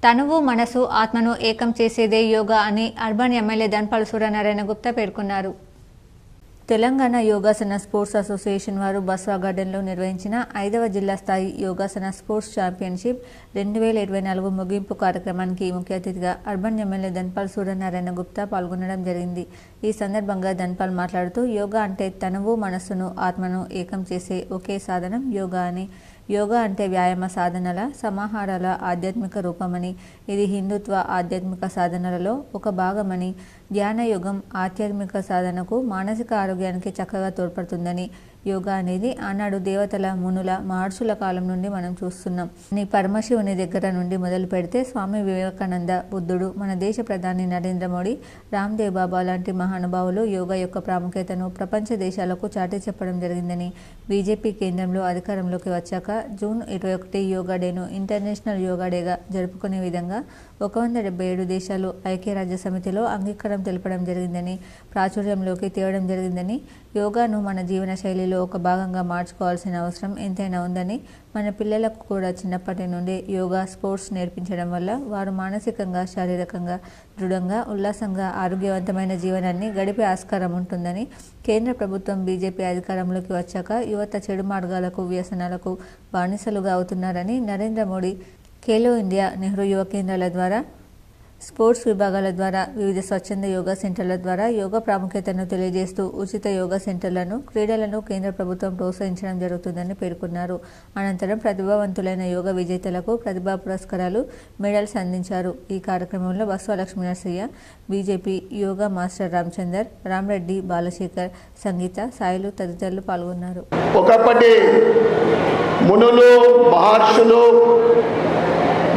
తనువు మనసు ఆత్మను ఏకం చేసేదే యోగా అని అర్బన్ ఎమ్మెల్యే ధన్పాల్ సూర్యనారాయణ గుప్తా పేర్కొన్నారు. తెలంగాణ యోగాసన స్పోర్ట్స్ అసోసియేషన్ వారు బస్వా గార్డెన్లో నిర్వహించిన 5వ జిల్లా స్థాయి యోగాసన స్పోర్ట్స్ ఛాంపియన్షిప్ 2024 ముగింపు కార్యక్రమానికి ముఖ్య అతిథిగా అర్బన్ ఎమ్మెల్యే ధన్పాల్ సూర్యనారాయణ గుప్తా పాల్గొనడం జరిగింది. ఈ సందర్భంగా ధన్పాల్ మాట్లాడుతూ యోగా అంటే తనువు మనస్సును ఆత్మను ఏకం చేసే ఒకే సాధనం యోగా అని, యోగా అంటే వ్యాయామ సాధనల సమాహారాల ఆధ్యాత్మిక రూపమని, ఇది హిందుత్వ ఆధ్యాత్మిక సాధనలలో ఒక భాగమని, ధ్యాన యోగం ఆధ్యాత్మిక సాధనకు మానసిక ఆరోగ్యానికి చక్కగా తోడ్పడుతుందని, యోగా అనేది ఆనాడు దేవతల మునుల మహర్షుల కాలం నుండి మనం చూస్తున్నాం. పరమశివుని దగ్గర నుండి మొదలు పెడితే స్వామి వివేకానంద, బుద్ధుడు, మన దేశ ప్రధాని నరేంద్ర మోడీ, రామ్దేవ్ బాబా లాంటి మహానుభావులు యోగా యొక్క ప్రాముఖ్యతను ప్రపంచ దేశాలకు చాటి చెప్పడం జరిగిందని, బీజేపీ కేంద్రంలో అధికారంలోకి వచ్చాక జూన్ 21 యోగా డేను ఇంటర్నేషనల్ యోగా డేగా జరుపుకునే విధంగా 177 దేశాలు ఐక్యరాజ్య సమితిలో అంగీకారం తెలపడం జరిగిందని, ప్రాచుర్యంలోకి తేవడం జరిగిందని, యోగాను మన జీవన శైలిలో ఒక భాగంగా మార్చుకోవాల్సిన అవసరం ఎంతైనా ఉందని, మన పిల్లలకు కూడా చిన్నప్పటి నుండి యోగా స్పోర్ట్స్ నేర్పించడం వల్ల వారు మానసికంగా, శారీరకంగా దృఢంగా, ఉల్లాసంగా, ఆరోగ్యవంతమైన జీవనాన్ని గడిపే ఆస్కారం ఉంటుందని, కేంద్ర ప్రభుత్వం బీజేపీ అధికారంలోకి వచ్చాక యువత చెడు మార్గాలకు, వ్యసనాలకు బానిసలుగా అవుతున్నారని, నరేంద్ర మోడీ ఖేలో ఇండియా, నెహ్రూ యువ కేంద్రాల ద్వారా, స్పోర్ట్స్ విభాగాల ద్వారా, వివిధ స్వచ్ఛంద యోగా సెంటర్ల ద్వారా యోగా ప్రాముఖ్యతను తెలియజేస్తూ ఉచిత యోగా సెంటర్లను, క్రీడలను కేంద్ర ప్రభుత్వం ప్రోత్సహించడం జరుగుతుందని పేర్కొన్నారు. అనంతరం ప్రతిభావంతులైన యోగా విజేతలకు ప్రతిభా పురస్కారాలు, మెడల్స్ అందించారు. ఈ కార్యక్రమంలో బస్వా లక్ష్మీ నరసయ్య, బీజేపీ యోగా మాస్టర్ రామచందర్, రామరెడ్డి, బాలశేఖర్, సంగీత, సాయిలు తదితరులు పాల్గొన్నారు. ఒకప్పటి మునులు, మహర్షులు,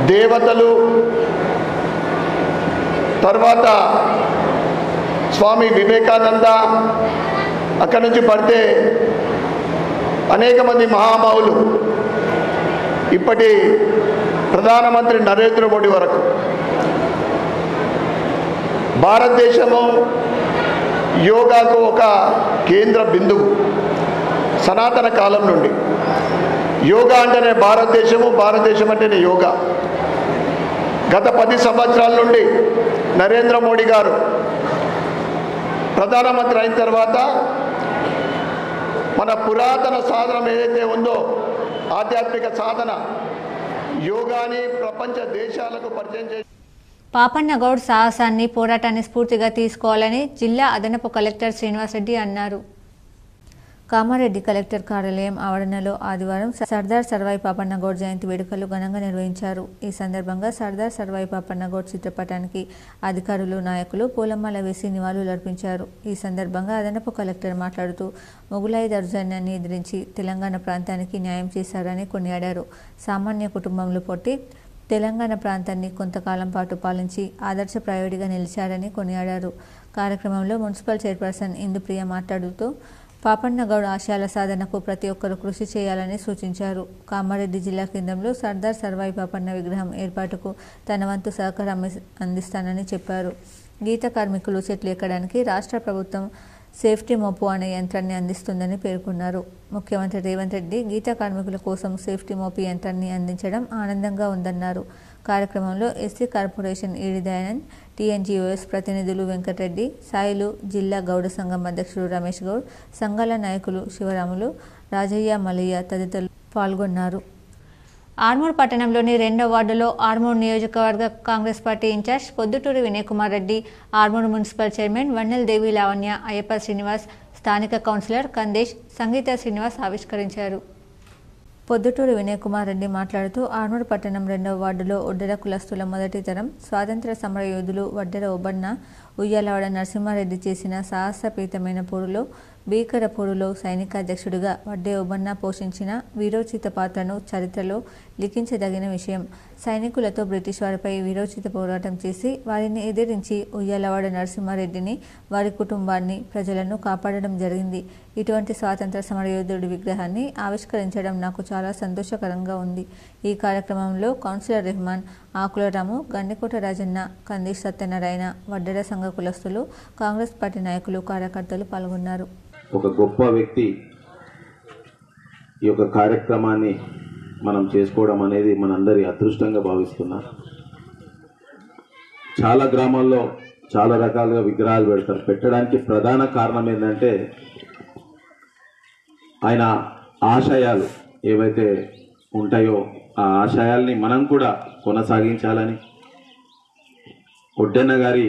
దేవతలు, తర్వాత స్వామి వివేకానంద, అక్కడి నుంచి పడితే అనేక మంది మహామహులు, ఇప్పటి ప్రధానమంత్రి నరేంద్ర మోడీ వరకు భారతదేశము యోగాకు ఒక కేంద్ర బిందువు. సనాతన కాలం నుండి యోగా అంటేనే భారతదేశము, భారతదేశం అంటేనే యోగా. గత 10 సంవత్సరాల నుండి నరేంద్ర మోడీ గారు ప్రధానమంత్రి అయిన తర్వాత మన పురాతన సాధనం ఏదైతే ఉందో, ఆధ్యాత్మిక సాధన యోగాని ప్రపంచ దేశాలకు పరిచయం చేసి పాపన్నగౌడ్ సాహసాన్ని, పోరాటాన్ని స్ఫూర్తిగా తీసుకోవాలని జిల్లా అదనపు కలెక్టర్ శ్రీనివాసరెడ్డి అన్నారు. కామారెడ్డి కలెక్టర్ కార్యాలయం ఆవరణలో ఆదివారం సర్దార్ సర్వాయి పాపన్నగౌడ్ జయంతి వేడుకలు ఘనంగా నిర్వహించారు. ఈ సందర్భంగా సర్దార్ సర్వాయి పాపన్నగౌడ్ చిత్రపటానికి అధికారులు, నాయకులు పూలమాల వేసి నివాళులర్పించారు. ఈ సందర్భంగా అదనపు కలెక్టర్ మాట్లాడుతూ మొగులాయి దౌర్జన్యాన్ని ఎదిరించి తెలంగాణ ప్రాంతానికి న్యాయం చేశారని కొనియాడారు. సామాన్య కుటుంబంలో పుట్టి తెలంగాణ ప్రాంతాన్ని కొంతకాలం పాటు పాలించి ఆదర్శప్రాయుడిగా నిలిచారని కొనియాడారు. కార్యక్రమంలో మున్సిపల్ చైర్పర్సన్ ఇందుప్రియ మాట్లాడుతూ పాపన్నగౌడ్ ఆశయాల సాధనకు ప్రతి ఒక్కరూ కృషి చేయాలని సూచించారు. కామారెడ్డి జిల్లా కేంద్రంలో సర్దార్ సర్వాయి పాపన్న విగ్రహం ఏర్పాటుకు తన వంతు సహకారం అందిస్తానని చెప్పారు. గీత కార్మికులు చెట్లు ఎక్కడానికి రాష్ట్ర ప్రభుత్వం సేఫ్టీ మోపు అనే యంత్రాన్ని అందిస్తుందని పేర్కొన్నారు. ముఖ్యమంత్రి రేవంత్ రెడ్డి గీత కార్మికుల కోసం సేఫ్టీ మోపు యంత్రాన్ని అందించడం ఆనందంగా ఉందన్నారు. కార్యక్రమంలో ఎస్సీ కార్పొరేషన్ ఈడి దయానంద్, టీఎన్జీఓఎస్ ప్రతినిధులు వెంకటరెడ్డి, సాయిలు, జిల్లా గౌడ సంఘం అధ్యక్షుడు రమేష్ గౌడ్, సంఘాల నాయకులు శివరాములు, రాజయ్య, మలయ్య తదితరులు పాల్గొన్నారు. ఆర్మూర్ పట్టణంలోని 2వ వార్డులో ఆర్మూర్ నియోజకవర్గ Congress party incharge Podduturi Vinay Kumar Reddy, Armoor municipal chairman Vannel Devi Lavanya, Ayyappa Srinivas, స్థానిక కౌన్సిలర్ కందేశ్, సంగీత శ్రీనివాస్ ఆవిష్కరించారు. పొద్దుటూరి వినయ్ కుమార్ రెడ్డి మాట్లాడుతూ ఆర్మూర్ పట్టణం 2వ వార్డులో ఒడ్డెర కులస్తుల మొదటి తరం స్వాతంత్ర సమర యోధులు వడ్డెర ఒబన్న, ఉయ్యాలవాడ నరసింహారెడ్డి చేసిన సాహసపేతమైన పోరులో, భీకర పోరులో సైనికాధ్యక్షుడిగా వడ్డే ఒబన్న పోషించిన వీరోచిత పాత్రను చరిత్రలో లిఖించదగిన విషయం. సైనికులతో బ్రిటిష్ వారిపై వీరోచిత పోరాటం చేసి వారిని ఎదిరించి ఉయ్యాలవాడ నరసింహారెడ్డిని, వారి కుటుంబాన్ని, ప్రజలను కాపాడడం జరిగింది. ఇటువంటి స్వాతంత్ర సమరయోధుడి విగ్రహాన్ని ఆవిష్కరించడం నాకు చాలా సంతోషకరంగా ఉంది. ఈ కార్యక్రమంలో కౌన్సిలర్ రెహమాన్, ఆకుల రాము, గండికోట రాజన్న, కంది సత్యనారాయణ, వడ్డెర సంఘ కులస్తులు, కాంగ్రెస్ పార్టీ నాయకులు, కార్యకర్తలు పాల్గొన్నారు. ఒక గొప్ప వ్యక్తి ఈ యొక్క కార్యక్రమాన్ని మనం చేసుకోవడం అనేది మనందరి అదృష్టంగా భావిస్తున్నా. చాలా గ్రామాల్లో చాలా రకాలుగా విగ్రహాలు పెడతారు. పెట్టడానికి ప్రధాన కారణం ఏంటంటే ఆయన ఆశయాలు ఏవైతే ఉంటాయో ఆ ఆశయాల్ని మనం కూడా కొనసాగించాలని, ఒడ్డెన్న గారి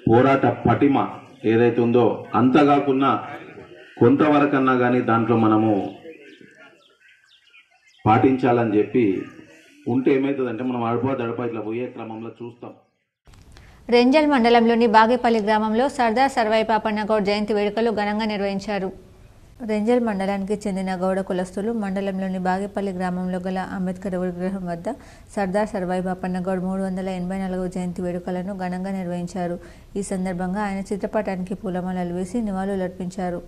పోరాట పటిమ ఏదైతే ఉందో అంత కాకున్నా కొంతవరకన్నా కానీ దాంట్లో మనము పాటించాలని చెప్పి ఉంటే ఏమవుతుందంటే మనం అడపా ఇట్లా పోయే క్రమంలో చూస్తాం. రెంజల్ మండలంలోని బాగేపల్లి గ్రామంలో సర్దార్ సర్వాయి పాపన్న గౌడ్ జయంతి వేడుకలు ఘనంగా నిర్వహించారు. రెంజల్ మండలానికి చెందిన గౌడ కులస్తులు మండలంలోని బాగేపల్లి గ్రామంలో గల అంబేద్కర్ విగ్రహం వద్ద సర్దార్ సర్వాయి పాపన్న గౌడ్ 384వ జయంతి వేడుకలను ఘనంగా నిర్వహించారు. ఈ సందర్భంగా ఆయన చిత్రపటానికి పూలమాలలు వేసి నివాళులర్పించారు.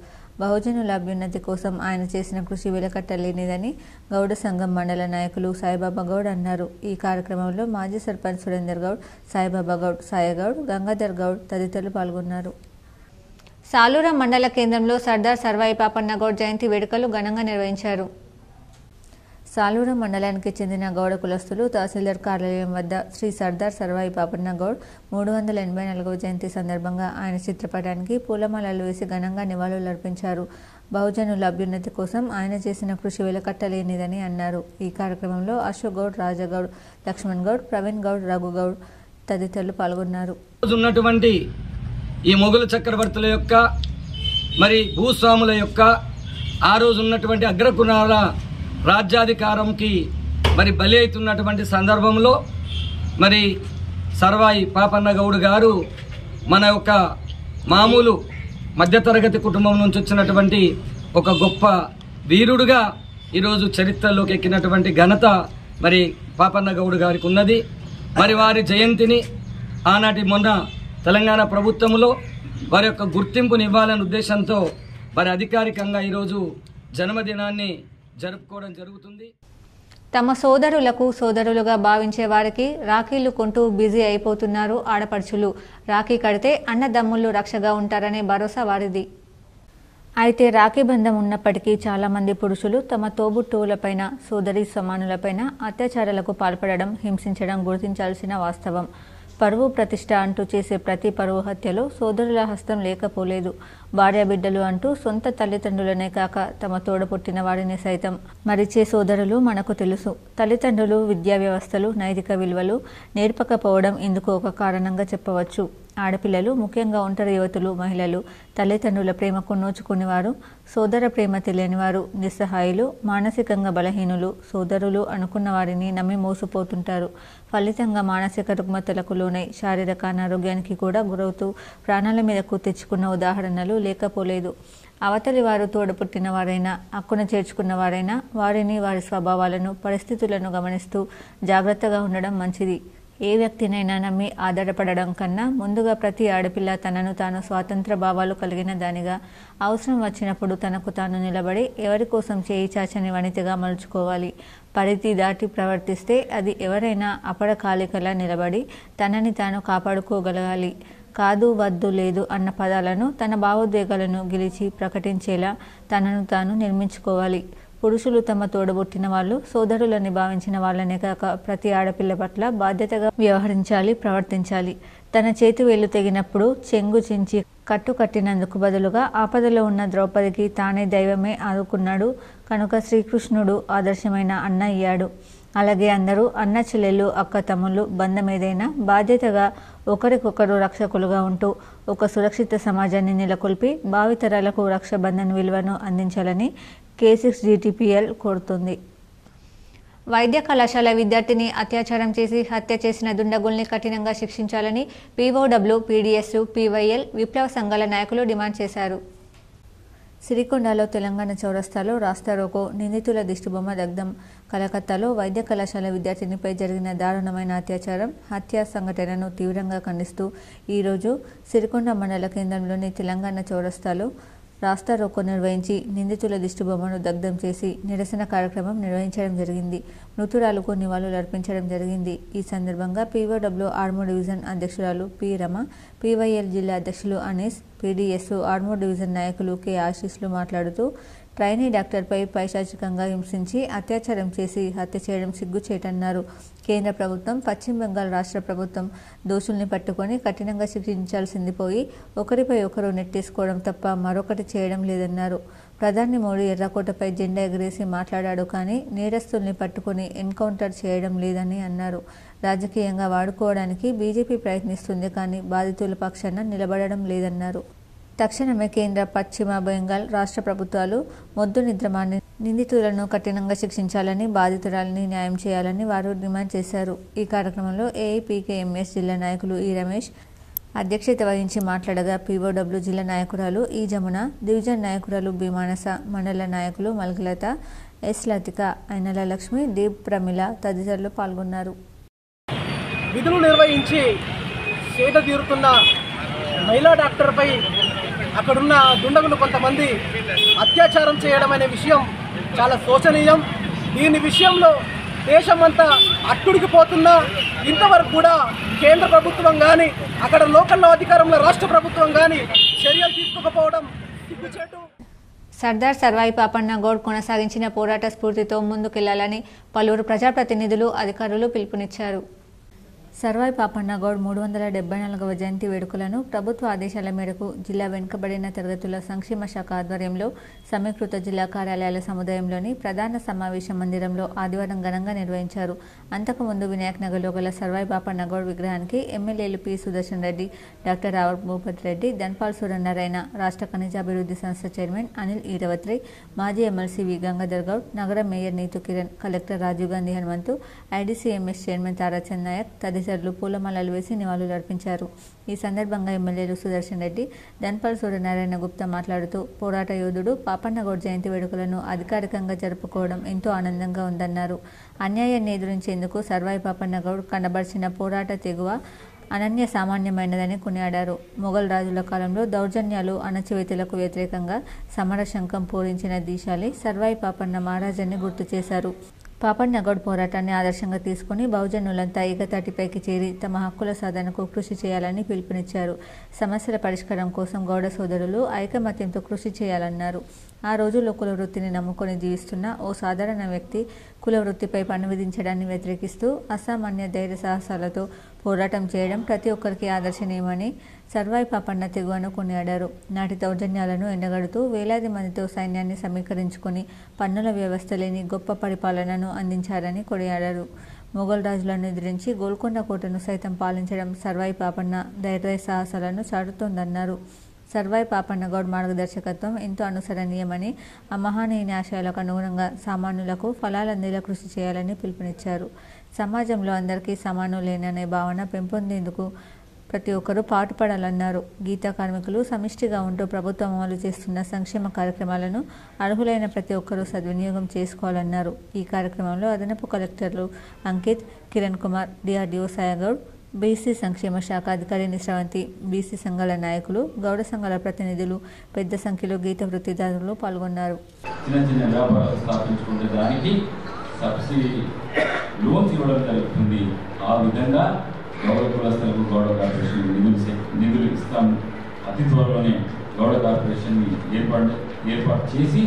బహుజనుల అభ్యున్నతి కోసం ఆయన చేసిన కృషి వెలకట్టలేనిదని గౌడ సంఘం మండల నాయకులు సాయిబాబా గౌడ్ అన్నారు. ఈ కార్యక్రమంలో మాజీ సర్పంచ్ సురేందర్ గౌడ్, సాయిబాబా గౌడ్, సాయగౌడ్, గంగాధర్ గౌడ్ తదితరులు పాల్గొన్నారు. సాలూరా మండల కేంద్రంలో సర్దార్ సర్వాయి పాపన్న గౌడ్ జయంతి వేడుకలు ఘనంగా నిర్వహించారు. సాలూరా మండలానికి చెందిన గౌడ కులస్తులు తహసీల్దార్ కార్యాలయం వద్ద శ్రీ సర్దార్ సర్వాయి పాపన్న గౌడ్ 384వ జయంతి సందర్భంగా ఆయన చిత్రపటానికి పూలమాలలు వేసి ఘనంగా నివాళులర్పించారు. బహుజనుల అభ్యున్నతి కోసం ఆయన చేసిన కృషి వెలకట్టలేనిదని అన్నారు. ఈ కార్యక్రమంలో అశోక్ గౌడ్, రాజగౌడ్, లక్ష్మణ్ గౌడ్, ప్రవీణ్ గౌడ్, రఘు గౌడ్ తదితరులు పాల్గొన్నారు. ఉన్నటువంటి ఈ మొఘలు చక్రవర్తుల యొక్క మరి భూస్వాముల యొక్క ఆ రోజు ఉన్నటువంటి అగ్రకులాల రాజ్యాధికారంకి మరి బలి అవుతున్నటువంటి సందర్భంలో మరి సర్వాయి పాపన్న గౌడ్ గారు మన యొక్క మామూలు మధ్యతరగతి కుటుంబం నుంచి వచ్చినటువంటి ఒక గొప్ప వీరుడుగా ఈరోజు చరిత్రలోకి ఎక్కినటువంటి ఘనత మరి పాపన్న గౌడ్ గారికి ఉన్నది. మరి వారి జయంతిని ఆనాటి మొన్న తెలంగాణ ప్రభుత్వంలో వారి యొక్క గుర్తింపుని ఇవ్వాలనే ఉద్దేశంతో వారి అధికారికంగా ఈరోజు జన్మదినాన్ని జరుపుకోవడం జరుగుతుంది. తమ సోదరులకు సోదరులుగా భావించే వారికి రాఖీలు కొంటూ బిజీ అయిపోతున్నారు ఆడపడుచులు. రాఖీ కడితే అన్నదమ్ముళ్ళు రక్షగా ఉంటారనే భరోసా వారిది. అయితే రాఖీ బంధం ఉన్నప్పటికీ చాలామంది పురుషులు తమ తోబుట్టువులపైన, సోదరి సమానులపైన అత్యాచారాలకు పాల్పడడం, హింసించడం గుర్తించాల్సిన వాస్తవం. పరువు ప్రతిష్ట అంటూ చేసే ప్రతి పరువు హత్యలో సోదరుల హస్తం లేకపోలేదు. భార్యాబిడ్డలు అంటూ సొంత తల్లిదండ్రులనే కాక తమ తోడపుట్టిన వారిని సైతం మరిచే సోదరులు మనకు తెలుసు. తల్లిదండ్రులు, విద్యా వ్యవస్థలు, నైతిక విలువలు నేర్పకపోవడం ఇందుకు ఒక కారణంగా చెప్పవచ్చు. ఆడపిల్లలు, ముఖ్యంగా ఒంటరి యువతులు, మహిళలు తల్లిదండ్రుల ప్రేమకు నోచుకునేవారు, సోదర ప్రేమ తెలియనివారు, నిస్సహాయులు, మానసికంగా బలహీనులు, సోదరులు అనుకున్న వారిని నమ్మి మోసపోతుంటారు. ఫలితంగా మానసిక రుగ్మతలకు లోనై శారీరక అనారోగ్యానికి కూడా గురవుతూ ప్రాణాల మీదకు తెచ్చుకున్న ఉదాహరణలు లేకపోలేదు. అవతలి వారు తోడపుట్టిన వారైనా, హక్కున చేర్చుకున్న వారైనా వారిని, వారి స్వభావాలను, పరిస్థితులను గమనిస్తూ జాగ్రత్తగా ఉండడం మంచిది. ఏ వ్యక్తినైనా నమ్మి ఆధారపడడం కన్నా ముందుగా ప్రతి ఆడపిల్ల తనను తాను స్వాతంత్ర భావాలు కలిగిన దానిగా, అవసరం వచ్చినప్పుడు తనకు తాను నిలబడి ఎవరి కోసం చేయి చాచని వనితగా మలుచుకోవాలి. పరిధి దాటి ప్రవర్తిస్తే అది ఎవరైనా అపరకాలికలా నిలబడి తనని తాను కాపాడుకోగలగాలి. కాదు, వద్దు, లేదు అన్న పదాలను, తన భావోద్వేగాలను గెలిచి ప్రకటించేలా తనను తాను నిర్మించుకోవాలి. పురుషులు తమ తోడబుట్టిన వాళ్ళు, సోదరులని భావించిన వాళ్ళనే కాక ప్రతి ఆడపిల్ల పట్ల బాధ్యతగా వ్యవహరించాలి, ప్రవర్తించాలి. తన చేతి వేలు తెగినప్పుడు చెంగు చించి కట్టు కట్టినందుకు బదులుగా ఆపదలో ఉన్న ద్రౌపదికి తానే దైవమే ఆదుకున్నాడు కనుక శ్రీకృష్ణుడు ఆదర్శమైన అన్న అయ్యాడు. అలాగే అందరూ అన్న చెల్లెళ్ళు, అక్క తమ్ముళ్ళు బంధం ఏదైనా బాధ్యతగా ఒకరికొకరు రక్షకులుగా ఉంటూ ఒక సురక్షిత సమాజాన్ని నెలకొల్పి భావితరాలకు రక్షాబంధన్ విలువను అందించాలని K6GTPL కోరుతుంది. వైద్య కళాశాల విద్యార్థిని అత్యాచారం చేసి హత్య చేసిన దుండగుల్ని కఠినంగా శిక్షించాలని POW, PDSU, PYL విప్లవ సంఘాల నాయకులు డిమాండ్ చేశారు. సిరికొండలో తెలంగాణ చౌరస్తాలో రాస్తారోకో, నిందితుల దిష్టిబొమ్మ దగ్ధం. కలకత్తాలో వైద్య కళాశాల విద్యార్థినిపై జరిగిన దారుణమైన అత్యాచారం, హత్య సంఘటనను తీవ్రంగా ఖండిస్తూ ఈరోజు సిరికొండ మండల కేంద్రంలోని తెలంగాణ చౌరస్తాలో రాస్తా రోకో నిర్వహించి నిందితుల దిష్టిబొమ్మను దగ్ధం చేసి నిరసన కార్యక్రమం నిర్వహించడం జరిగింది. మృతురాలకు నివాళులు అర్పించడం జరిగింది. ఈ సందర్భంగా పీఓడబ్ల్యూ ఆర్మూర్ డివిజన్ అధ్యక్షురాలు పి రమ, పీవైఎల్ జిల్లా అధ్యక్షులు అనీస్, పీడీఎస్ ఆర్మూర్ డివిజన్ నాయకులు కె ఆశీస్లు మాట్లాడుతూ ట్రైనీ డాక్టర్పై పైశాచికంగా హింసించి అత్యాచారం చేసి హత్య చేయడం సిగ్గుచేటన్నారు. కేంద్ర ప్రభుత్వం, పశ్చిమ బెంగాల్ రాష్ట్ర ప్రభుత్వం దోషుల్ని పట్టుకొని కఠినంగా శిక్షించాల్సింది పోయి ఒకరిపై ఒకరు నెట్టేసుకోవడం తప్ప మరొకటి చేయడం లేదన్నారు. ప్రధాని మోడీ ఎర్రకోటపై జెండా ఎగరేసి మాట్లాడాడు కానీ నేరస్తుల్ని పట్టుకొని ఎన్కౌంటర్ చేయడం లేదని అన్నారు. రాజకీయంగా వాడుకోవడానికి బీజేపీ ప్రయత్నిస్తుంది కానీ బాధితుల పక్షాన నిలబడడం లేదన్నారు. తక్షణమే కేంద్ర, పశ్చిమ బెంగాల్ రాష్ట్ర ప్రభుత్వాలు మొద్దు నిద్రమాని నిందితులను కఠినంగా శిక్షించాలని, బాధితురాలని న్యాయం చేయాలని వారు డిమాండ్ చేశారు. ఈ కార్యక్రమంలో ఏఐపీకేఎంఎస్ జిల్లా నాయకులు ఈ రమేష్ అధ్యక్షత వహించి మాట్లాడగా పీఓడబ్ల్యూ జిల్లా నాయకురాలు ఈ జమున, డివిజన్ నాయకురాలు బి మానస, మండల నాయకులు మల్కలత, ఎస్ లతిక, ఐనల లక్ష్మి, డి ప్రమిళ తదితరులు పాల్గొన్నారు. విధులు నిర్వహించి సేద తీరుతున్న మహిళా డాక్టర్పై అక్కడున్న దుండగులు కొంతమంది అత్యాచారం చేయడం అనే విషయం చాలా శోచనీయం. దీని విషయంలో దేశమంతా అట్టుడికిపోతున్నా ఇంతవరకు కూడా కేంద్ర ప్రభుత్వం కానీ, అక్కడ లోకల్లో అధికారంలో రాష్ట్ర ప్రభుత్వం కానీ చర్యలు తీసుకోకపోవడం సిగ్గుచేటు. సర్దార్ సర్వాయి పాపన్న గౌడ్ కొనసాగించిన పోరాట స్ఫూర్తితో ముందుకెళ్లాలని పలువురు ప్రజాప్రతినిధులు, అధికారులు పిలుపునిచ్చారు. సర్వాయి పాపన్న గౌడ్ 374వ జయంతి వేడుకలను ప్రభుత్వ ఆదేశాల మేరకు జిల్లా వెనుకబడిన తరగతుల సంక్షేమ శాఖ ఆధ్వర్యంలో సమీకృత జిల్లా కార్యాలయాల సముదాయంలోని ప్రధాన సమావేశ మందిరంలో ఆదివారం ఘనంగా నిర్వహించారు. అంతకుముందు వినాయక్ నగర్లో గల సర్వాయి పాపన్న గౌడ్ విగ్రహానికి ఎమ్మెల్యేలు పి సుదర్శన్ రెడ్డి, డాక్టర్ రావు భూపతి రెడ్డి, ధన్పాల్ సూర్యనారాయణ, రాష్ట్ర ఖనిజాభివృద్ధి సంస్థ చైర్మన్ అనిల్ ఈరవత్రి, మాజీ ఎమ్మెల్సీ వి గంగాధర్ గౌడ్, నగర mayor Neetu Kiran, collector Rajiv Gandhi Hanumanthu, IDCMS chairman Tarachand Naik తదితరులు పూలమాలలు వేసి నివాళులు అర్పించారు. ఈ సందర్భంగా ఎమ్మెల్యేలు సుదర్శన్ రెడ్డి, ధన్పాల్ సూర్యనారాయణ గుప్తా మాట్లాడుతూ పోరాట యోధుడు పాపన్న గౌడ్ జయంతి వేడుకలను అధికారికంగా జరుపుకోవడం ఎంతో ఆనందంగా ఉందన్నారు. అన్యాయాన్ని ఎదురించేందుకు సర్వాయి పాపన్న గౌడ్ కనబర్చిన పోరాట తెగువ అనన్య సామాన్యమైనదని కొనియాడారు. మొఘల్ రాజుల కాలంలో దౌర్జన్యాలు, అణచివేతలకు వ్యతిరేకంగా సమర శంఖం పూరించిన దీశాలి సర్వాయి పాపన్న మహారాజాన్ని గుర్తు చేశారు. పాపన్న గౌడ్ పోరాటాన్ని ఆదర్శంగా తీసుకుని బహుజనులంతా ఏకతాటిపైకి చేరి తమ హక్కుల సాధనకు కృషి చేయాలని పిలుపునిచ్చారు. సమస్యల పరిష్కారం కోసం గౌడ సోదరులు ఐకమత్యంతో కృషి చేయాలన్నారు. ఆ రోజుల్లో కుల వృత్తిని నమ్ముకొని జీవిస్తున్న ఓ సాధారణ వ్యక్తి కుల వృత్తిపై పన్ను విధించడాన్ని వ్యతిరేకిస్తూ అసామాన్య ధైర్య సాహసాలతో పోరాటం చేయడం ప్రతి ఒక్కరికి ఆదర్శనీయమని సర్వాయి పాపన్న తెగువను కొనియాడారు. నాటి దౌర్జన్యాలను ఎండగడుతూ వేలాది మందితో సైన్యాన్ని సమీకరించుకుని పన్నుల వ్యవస్థ లేని గొప్ప పరిపాలనను అందించారని కొనియాడారు. మొఘల్ రాజులను ఎదిరించి గోల్కొండ కోటను సైతం పాలించడం సర్వాయి పాపన్న ధైర్య సాహసాలను చాటుతోందన్నారు. సర్వాయి పాపన్న గౌడ్ మార్గదర్శకత్వం ఎంతో అనుసరణీయమని, ఆ మహానీయుని ఆశయాలకు అనుగుణంగా సామాన్యులకు ఫలాలందేలా కృషి చేయాలని పిలుపునిచ్చారు. సమాజంలో అందరికీ సమానులేననే భావన పెంపొందేందుకు ప్రతి ఒక్కరూ పాటుపడాలన్నారు. గీతా కార్మికులు సమిష్టిగా ఉంటూ ప్రభుత్వం అమలు చేస్తున్న సంక్షేమ కార్యక్రమాలను అర్హులైన ప్రతి ఒక్కరూ సద్వినియోగం చేసుకోవాలన్నారు. ఈ కార్యక్రమంలో అదనపు కలెక్టర్లు అంకిత్, కిరణ్ కుమార్, డిఆర్డీఓ సాయగౌడ్, బీసీ సంక్షేమ శాఖ అధికారి నిశ్రవంతి, బీసీ సంఘాల నాయకులు, గౌడ సంఘాల ప్రతినిధులు పెద్ద సంఖ్యలో గీత వృత్తిదారులు పాల్గొన్నారు. చిన్న చిన్న వ్యాపారాలు స్థాపించుకునే దానికి సబ్సిడీ లోన్స్ ఇవ్వడం జరుగుతుంది. ఆ విధంగా గౌడ కులస్తులకు గౌడ కార్పొరేషన్ నిధులు ఇస్తాం. అతి త్వరలోనే గౌడ కార్పొరేషన్ని ఏర్పాటు చేసి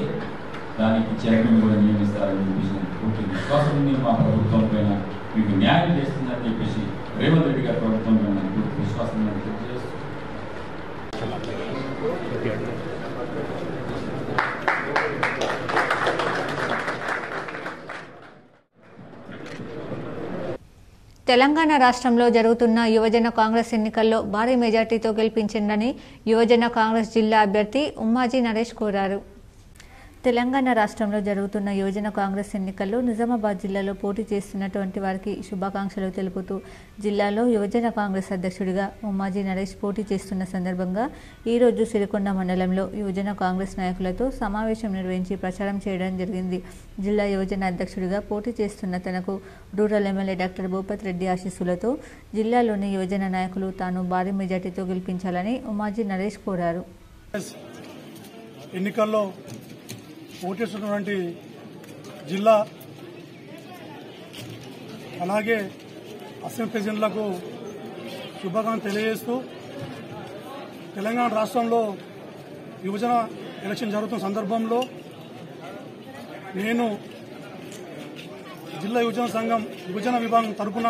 దానికి చైర్మన్ కూడా నియమిస్తారని చెప్పేసి పూర్తి విశ్వాసం ఉంది. మా ప్రభుత్వం పైన మీకు న్యాయం చేస్తుందని చెప్పేసి రేవంత్ రెడ్డి గారి ప్రభుత్వం పైన పూర్తి విశ్వాసం తెలియజేస్తుంది. తెలంగాణ రాష్ట్రంలో జరుగుతున్న యువజన కాంగ్రెస్ ఎన్నికల్లో భారీ మెజార్టీతో గెలిపించిందని యువజన కాంగ్రెస్ జిల్లా అభ్యర్థి ఉమ్మాజీ నరేష్ కోరారు. తెలంగాణ రాష్ట్రంలో జరుగుతున్న యువజన కాంగ్రెస్ ఎన్నికల్లో నిజామాబాద్ జిల్లాలో పోటీ చేస్తున్నటువంటి వారికి శుభాకాంక్షలు తెలుపుతూ జిల్లాలో యువజన కాంగ్రెస్ అధ్యక్షుడిగా ఉమ్మాజీ నరేష్ పోటీ చేస్తున్న సందర్భంగా ఈరోజు సిరికొండ మండలంలో యువజన కాంగ్రెస్ నాయకులతో సమావేశం నిర్వహించి ప్రచారం చేయడం జరిగింది. జిల్లా యువజన అధ్యక్షుడిగా పోటీ చేస్తున్న తనకు rural MLA doctor Bhupathi Reddy ఆశీస్సులతో జిల్లాలోని యువజన నాయకులు తాను భారీ మెజార్టీతో గెలిపించాలని ఉమ్మాజీ నరేష్ కోరారు. ఎన్నికల్లో ఓటేస్తున్నటువంటి జిల్లా అలాగే అసెంబ్లీ ప్రెసిడెంట్లకు శుభాకాంక్షలు తెలియజేస్తూ తెలంగాణ రాష్ట్రంలో విభజన ఎలక్షన్ జరుగుతున్న సందర్భంలో నేను జిల్లా విభజన విభాగం తరఫున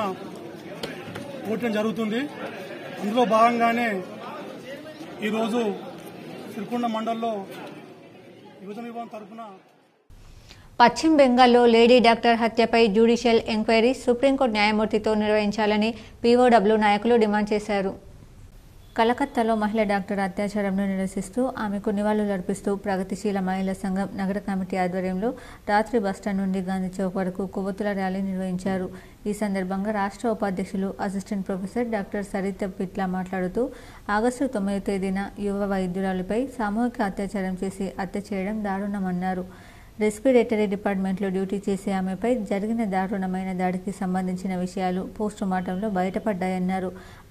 ఓటేయడం జరుగుతుంది. అందులో భాగంగానే ఈరోజు సిరికొండ మండలంలో విభజన విభాగం తరఫున పశ్చిమ బెంగాల్లో లేడీ డాక్టర్ హత్యపై జ్యుడిషియల్ ఎంక్వైరీ సుప్రీంకోర్టు న్యాయమూర్తితో నిర్వహించాలని పీఓడబ్ల్యూ నాయకులు డిమాండ్ చేశారు. కలకత్తాలో మహిళా డాక్టర్ అత్యాచారంను నిరసిస్తూ ఆమెకు నివాళులర్పిస్తూ ప్రగతిశీల మహిళా సంఘం నగర కమిటీ ఆధ్వర్యంలో రాత్రి బస్టాండ్ నుండి గాంధీ చౌక్ వరకు కొవ్వొత్తుల ర్యాలీ నిర్వహించారు. ఈ సందర్భంగా రాష్ట్ర ఉపాధ్యక్షులు అసిస్టెంట్ ప్రొఫెసర్ డాక్టర్ సరిత పిట్ల మాట్లాడుతూ ఆగస్టు 9వ తేదీన యువ వైద్యురాలిపై సామూహిక అత్యాచారం చేసి హత్య చేయడం దారుణమన్నారు. రెస్పిరేటరీ డిపార్ట్మెంట్లో డ్యూటీ చేసే ఆమెపై జరిగిన దారుణమైన దాడికి సంబంధించిన విషయాలు పోస్టుమార్టంలో బయటపడ్డాయన్నారు.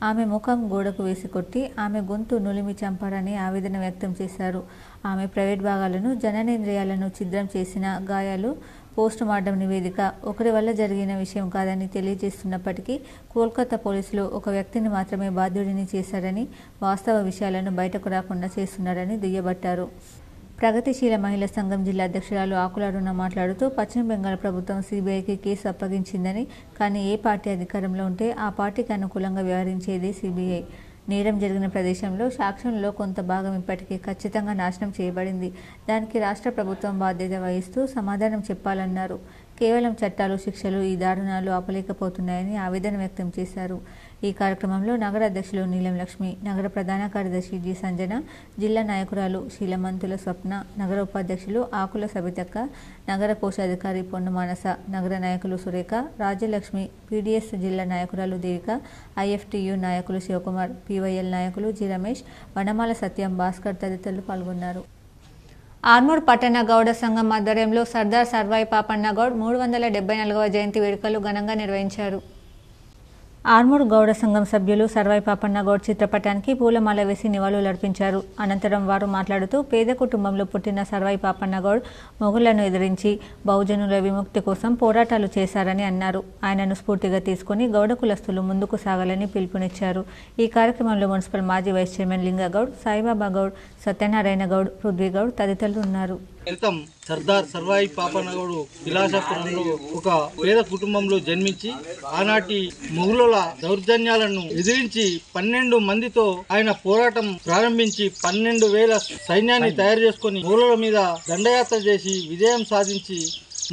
ఆమె ముఖం గోడకు వేసి కొట్టి ఆమె గొంతు నులిమి చంపారని ఆవేదన వ్యక్తం చేశారు. ఆమె ప్రైవేట్ భాగాలను జననేంద్రియాలను ఛిద్రం చేసిన గాయాలు పోస్టుమార్టం నివేదిక ఒకరి వల్ల జరిగిన విషయం కాదని తెలియజేస్తున్నప్పటికీ కోల్కతా పోలీసులు ఒక వ్యక్తిని మాత్రమే బాధ్యుడిని చేశారని వాస్తవ విషయాలను బయటకు రాకుండా చేస్తున్నారని దుయ్యబట్టారు. ప్రగతిశీల మహిళా సంఘం జిల్లా అధ్యక్షురాలు ఆకుల అరుణ మాట్లాడుతూ పశ్చిమ బెంగాల్ ప్రభుత్వం సీబీఐకి కేసు అప్పగించిందని, కానీ ఏ పార్టీ అధికారంలో ఉంటే ఆ పార్టీకి అనుకూలంగా వ్యవహరించేది సీబీఐ. నేరం జరిగిన ప్రదేశంలో సాక్ష్యంలో కొంత భాగం ఇప్పటికీ ఖచ్చితంగా నాశనం చేయబడింది. దానికి రాష్ట్ర ప్రభుత్వం బాధ్యత వహిస్తూ సమాధానం చెప్పాలన్నారు. కేవలం చట్టాలు, శిక్షలు ఈ దారుణాలు ఆపలేకపోతున్నాయని ఆవేదన వ్యక్తం చేశారు. ఈ కార్యక్రమంలో నగర అధ్యక్షులు నీలం లక్ష్మి, నగర ప్రధాన కార్యదర్శి జి సంజన, జిల్లా నాయకురాలు శీలమంతుల స్వప్న, నగర ఉపాధ్యక్షులు ఆకుల సబితక్క, నగర కోశాధికారి పొన్ను మానస, నగర నాయకులు సురేఖ, రాజ్యలక్ష్మి, పీడీఎస్ జిల్లా నాయకురాలు దేవిక, ఐఎఫ్టీయూ నాయకులు శివకుమార్, పీవైఎల్ నాయకులు జి రమేష్, వనమాల సత్యం, భాస్కర్ తదితరులు పాల్గొన్నారు. ఆర్మూర్ పట్టణ గౌడ సంఘం ఆధ్వర్యంలో సర్దార్ సర్వాయి పాపన్న గౌడ్ 374వ జయంతి వేడుకలు ఘనంగా నిర్వహించారు. ఆర్మూర్ గౌడ సంఘం సభ్యులు సర్వాయి పాపన్న గౌడ్ చిత్రపటానికి పూలమాల వేసి నివాళులర్పించారు. అనంతరం వారు మాట్లాడుతూ పేద కుటుంబంలో పుట్టిన సర్వాయి పాపన్న గౌడ్ మొఘలులను ఎదిరించి బహుజనుల విముక్తి కోసం పోరాటాలు చేశారని అన్నారు. ఆయనను స్ఫూర్తిగా తీసుకుని గౌడ కులస్తులు ముందుకు సాగాలని పిలుపునిచ్చారు. ఈ కార్యక్రమంలో మున్సిపల్ మాజీ వైస్ చైర్మన్ లింగగౌడ్, సాయిబాబా గౌడ్, సత్యనారాయణ గౌడ్, పృథ్వీ గౌడ్ తదితరులు ఉన్నారు. క్రితం సర్దార్ సర్వాయి పాపన్నగౌడు విలాసపురంలో ఒక పేద కుటుంబంలో జన్మించి ఆనాటి మొఘలుల దౌర్జన్యాలను ఎదిరించి 12 మందితో ఆయన పోరాటం ప్రారంభించి 12,000 సైన్యాన్ని తయారు చేసుకుని మొఘలుల మీద దండయాత్ర చేసి విజయం సాధించి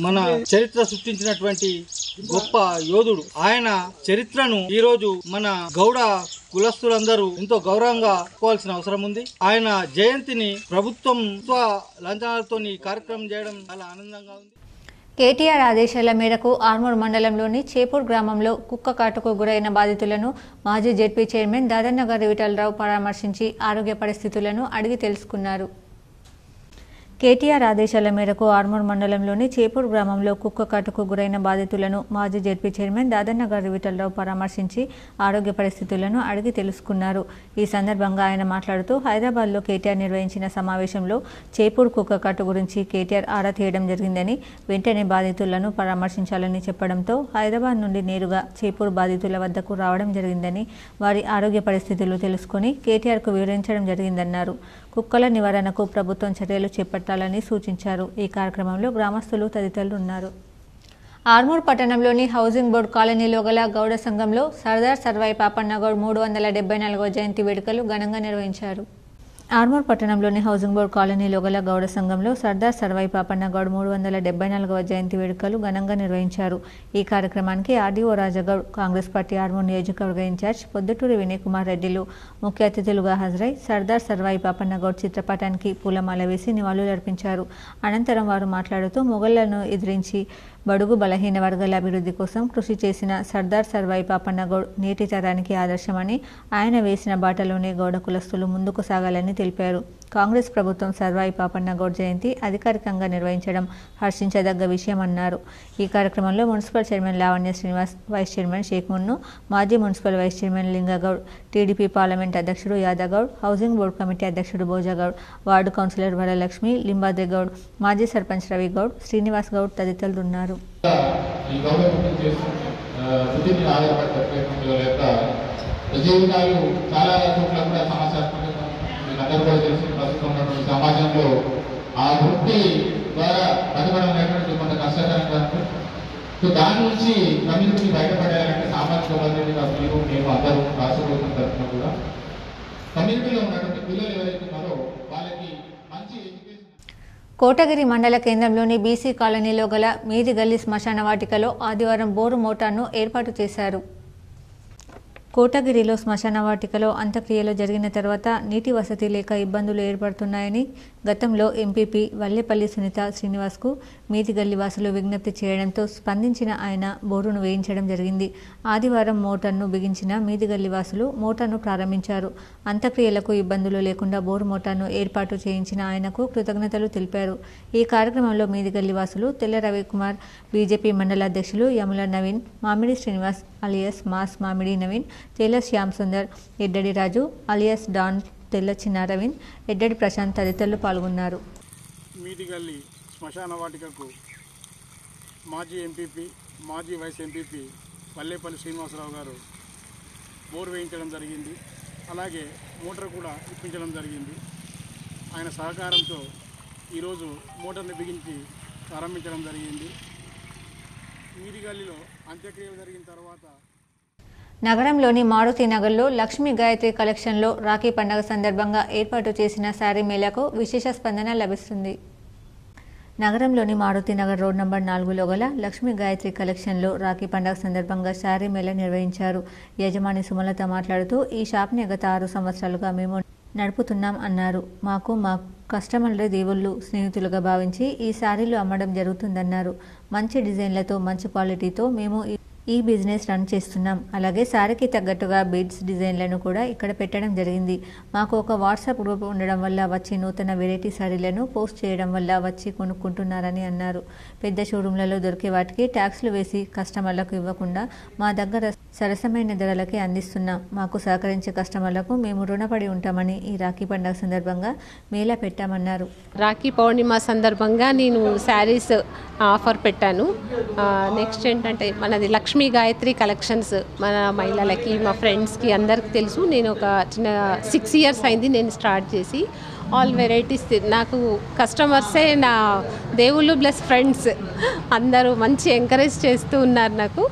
మన చరిత్ర సృష్టించినటువంటి గొప్ప యోధుడు. ఆయన చరిత్రను ఈరోజు మన గౌడ కులస్తులందరూ ఎంతో గౌరవంగా చెప్పుకోవాల్సిన అవసరం ఉంది. ఆయన జయంతిని ప్రభుత్వం లాంఛనాలతో కార్యక్రమం చేయడం చాలా ఆనందంగా ఉంది. కేటీఆర్ ఆదేశాల మేరకు ఆర్మూర్ మండలంలోని చేపూర్ గ్రామంలో కుక్క కాటుకు గురైన బాధితులను మాజీ జెడ్పీ చైర్మన్ దాదన్నగారి విఠలరావు పరామర్శించి ఆరోగ్య పరిస్థితులను అడిగి తెలుసుకున్నారు. కేటీఆర్ ఆదేశాల మేరకు ఆర్మూర్ మండలంలోని చేపూర్ గ్రామంలో కుక్క కాటుకు గురైన బాధితులను మాజీ జెడ్పీ చైర్మన్ దాదన్నగారి విఠలరావు పరామర్శించి ఆరోగ్య పరిస్థితులను అడిగి తెలుసుకున్నారు. ఈ సందర్భంగా ఆయన మాట్లాడుతూ హైదరాబాద్లో కేటీఆర్ నిర్వహించిన సమావేశంలో చేపూర్ కుక్క కాటు గురించి కేటీఆర్ ఆరా తీయడం జరిగిందని, వెంటనే బాధితులను పరామర్శించాలని చెప్పడంతో హైదరాబాద్ నుండి నేరుగా చేపూర్ బాధితుల వద్దకు రావడం జరిగిందని, వారి ఆరోగ్య పరిస్థితులు తెలుసుకుని కేటీఆర్కు వివరించడం జరిగిందన్నారు. కుక్కల నివారణకు ప్రభుత్వం చర్యలు చేపట్టాలని సూచించారు. ఈ కార్యక్రమంలో గ్రామస్తులు తదితరులు ఉన్నారు. ఆర్మూర్ పట్టణంలోని హౌసింగ్ బోర్డు కాలనీలో గల గౌడ సంఘంలో సర్దార్ సర్వాయి పాపన్న గౌడ్ 374వ జయంతి వేడుకలు ఘనంగా నిర్వహించారు. ఆర్మూర్ పట్టణంలోని హౌసింగ్ బోర్డు కాలనీలో గల గౌడ సంఘంలో సర్దార్ సర్వాయి పాపన్న గౌడ్ 374వ జయంతి వేడుకలు ఘనంగా నిర్వహించారు. ఈ కార్యక్రమానికి ఆర్డీఓ రాజగౌడ్, కాంగ్రెస్ పార్టీ ఆర్మూర్ నియోజకవర్గ ఇన్ఛార్జ్ పొద్దుటూరి వినయ్ కుమార్ రెడ్డిలు ముఖ్య అతిథులుగా హాజరై సర్దార్ సర్వాయి పాపన్న గౌడ్ చిత్రపటానికి పూలమాల వేసి నివాళులర్పించారు. అనంతరం వారు మాట్లాడుతూ మొఘలులను ఎదిరించి బడుగు బలహీన వర్గాల అభివృద్ధి కోసం కృషి చేసిన సర్దార్ సర్వాయి పాపన్న గౌడ్ నేటి తరానికి ఆదర్శమని, ఆయన వేసిన బాటలోనే గౌడ కులస్తులు ముందుకు సాగాలని తెలిపారు. కాంగ్రెస్ ప్రభుత్వం సర్వాయి పాపన్న గౌడ్ జయంతి అధికారికంగా నిర్వహించడం హర్షించదగ్గ విషయమన్నారు. ఈ కార్యక్రమంలో municipal chairman Lavanya Srinivas, vice chairman Sheikh Munnu, మాజీ municipal vice chairman Lingagoud, TDP parliament అధ్యక్షుడు యాదగౌడ్, హౌసింగ్ బోర్డు కమిటీ అధ్యక్షుడు భోజగౌడ్, వార్డు కౌన్సిలర్ వరలక్ష్మి, లింబాద్రి గౌడ్, మాజీ సర్పంచ్ రవి గౌడ్, శ్రీనివాస్ గౌడ్ తదితరులు ఉన్నారు. జీవితాలు చాలా చోట్ల కూడా సమస్యాత్మకంగా అందరూ కూడా తెలిసిన ప్రస్తుతం ఉన్నటువంటి సమాజంలో ఆ వృత్తి ద్వారా బతకడం అనేటువంటి కొంత కష్టకరంగా ఉంటుంది. సో దాని నుంచి కమ్యూనిటీ బయటపడేయాలంటే సామాజిక బాధ్యతగా మీరు మేము అందరూ రాష్ట్ర ప్రభుత్వం తరఫున కూడా కమ్యూనిటీలో ఉన్నటువంటి పిల్లలు ఎవరైతే ఉన్నారో వాళ్ళకి మంచి ఎడ్యుకేషన్. కోటగిరి మండల కేంద్రంలోని బీసీ కాలనీలో గల మీది గల్లి శ్మశాన వాటికలో ఆదివారం బోరు మోటార్ను ఏర్పాటు చేశారు. కోటగిరిలో శ్మశాన వాటికలో అంత్యక్రియలు జరిగిన తర్వాత నీటి వసతి లేక ఇబ్బందులు ఏర్పడుతున్నాయని గతంలో ఎంపీపీ వల్లేపల్లి సునీత శ్రీనివాస్కు మీదిగల్లి వాసులు విజ్ఞప్తి చేయడంతో స్పందించిన ఆయన బోరును వేయించడం జరిగింది. ఆదివారం మోటార్ను బిగించిన మీదిగల్లి వాసులు మోటార్ను ప్రారంభించారు. అంత్యక్రియలకు ఇబ్బందులు లేకుండా బోరు మోటార్ను ఏర్పాటు చేయించిన ఆయనకు కృతజ్ఞతలు తెలిపారు. ఈ కార్యక్రమంలో మీదిగల్లి వాసులు తెల్ల రవికుమార్, బీజేపీ మండల అధ్యక్షులు యముల నవీన్, మామిడి శ్రీనివాస్ అలియాస్ మాస్ మామిడి నవీన్, తెల్ల శ్యామ్ సుందర్, ఎడ్డడి రాజు అలియాస్ డాన్, తెల్ల చిన్న రవీన్, ఎడ్డడి ప్రశాంత్ తదితరులు పాల్గొన్నారు. మీదిగల్లి శ్మశాన వాటికకు మాజీ ఎంపీపీ, మాజీ వైస్ ఎంపీపీ వల్లేపల్లి శ్రీనివాసరావు గారు బోర్ వేయించడం జరిగింది. అలాగే మోటార్ కూడా ఇప్పించడం జరిగింది. ఆయన సహకారంతో ఈరోజు మోటార్ని బిగించి ప్రారంభించడం జరిగింది. మీదిగల్లిలో అంత్యక్రియలు జరిగిన తర్వాత నగరంలోని మారుతి నగర్లో లక్ష్మీ గాయత్రి కలెక్షన్లో రాఖీ పండుగ సందర్భంగా ఏర్పాటు చేసిన శారీ మేళాకు విశేష స్పందన లభిస్తుంది. నగరంలోని మారుతి నగర్ రోడ్ నంబర్ 4లో గల లక్ష్మీ గాయత్రి కలెక్షన్లో రాఖీ పండుగ సందర్భంగా శారీ మేళా నిర్వహించారు. యజమాని సుమలత మాట్లాడుతూ ఈ షాప్ని గత 6 సంవత్సరాలుగా మేము నడుపుతున్నాం అన్నారు. మాకు మా కస్టమర్ల దేవుళ్ళు, స్నేహితులుగా భావించి ఈ శారీలు అమ్మడం జరుగుతుందన్నారు. మంచి డిజైన్లతో, మంచి క్వాలిటీతో మేము ఈ బిజినెస్ రన్ చేస్తున్నాం. అలాగే శారీకి తగ్గట్టుగా బీడ్స్ డిజైన్లను కూడా ఇక్కడ పెట్టడం జరిగింది. మాకు ఒక వాట్సాప్ గ్రూప్ ఉండడం వల్ల వచ్చి నూతన వెరైటీ శారీలను పోస్ట్ చేయడం వల్ల వచ్చి కొనుక్కుంటున్నారని అన్నారు. పెద్ద షోరూంలలో దొరికే వాటికి ట్యాక్స్లు వేసి కస్టమర్లకు ఇవ్వకుండా మా దగ్గర సరసమైన ధరలకే అందిస్తున్నాం. మాకు సహకరించే కస్టమర్లకు మేము రుణపడి ఉంటామని ఈ రాఖీ పండుగ సందర్భంగా మేళా పెట్టామన్నారు. రాఖీ పౌర్ణిమ సందర్భంగా నేను శారీస్ ఆఫర్ పెట్టాను. నెక్స్ట్ ఏంటంటే మనది లక్ష్మీ గాయత్రి కలెక్షన్స్. మన మహిళలకి, మా ఫ్రెండ్స్కి అందరికి తెలుసు. నేను ఒక చిన్న 6 years అయింది నేను స్టార్ట్ చేసి. ఆల్ వెరైటీస్ నాకు కస్టమర్సే నా దేవుళ్ళు ప్లస్ ఫ్రెండ్స్ అందరూ మంచి ఎంకరేజ్ చేస్తూ ఉన్నారు. నాకు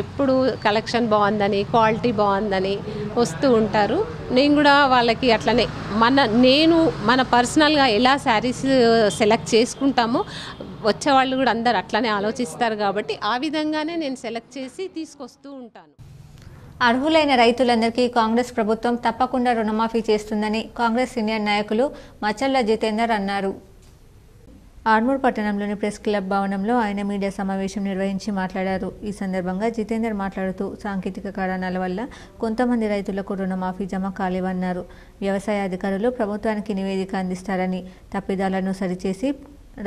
ఎప్పుడు కలెక్షన్ బాగుందని, క్వాలిటీ బాగుందని వస్తూ ఉంటారు. నేను కూడా వాళ్ళకి అట్లనే మన పర్సనల్గా ఎలా శారీస్ సెలెక్ట్ చేసుకుంటామో వచ్చేవాళ్ళు కూడా అందరు అట్లనే ఆలోచిస్తారు. కాబట్టి ఆ విధంగానే నేను సెలెక్ట్ చేసి తీసుకొస్తూ ఉంటాను. అర్హులైన రైతులందరికీ కాంగ్రెస్ ప్రభుత్వం తప్పకుండా రుణమాఫీ చేస్తుందని కాంగ్రెస్ సీనియర్ నాయకులు మచ్చల్ల జితేందర్ అన్నారు. ఆర్మూర్ పట్టణంలోని ప్రెస్ క్లబ్ భవనంలో ఆయన మీడియా సమావేశం నిర్వహించి మాట్లాడారు. ఈ సందర్భంగా జితేందర్ మాట్లాడుతూ సాంకేతిక కారణాల వల్ల కొంతమంది రైతులకు రుణమాఫీ జమ కాలేవన్నారు. వ్యవసాయ అధికారులు ప్రభుత్వానికి నివేదిక అందిస్తారని, తప్పిదాలను సరిచేసి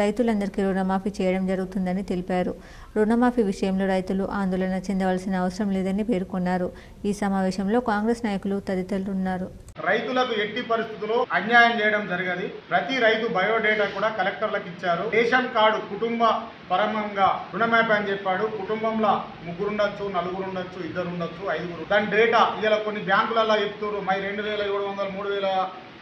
రైతులందరికీ రుణమాఫీ చేయడం జరుగుతుందని తెలిపారు. రుణమాఫీ విషయంలో రైతులు ఆందోళన చెందవలసిన అవసరం లేదని పేర్కొన్నారు. ఈ సమావేశంలో కాంగ్రెస్ నాయకులు తదితరులు ఉన్నారు. రైతులకు ఎట్టి పరిస్థితుల్లో అన్యాయం చేయడం జరగదు. ప్రతి రైతు బయోడేటా కూడా కలెక్టర్లకు ఇచ్చారు. రేషన్ కార్డు కుటుంబ పరమంగా రుణమాఫీ అని చెప్పాడు. కుటుంబంలో 3 ఉండొచ్చు, 4 ఉండొచ్చు, 2 ఉండొచ్చు, 5. దాని డేటా ఇలా కొన్ని బ్యాంకులలో చెప్తారు. మరి 2700, 3000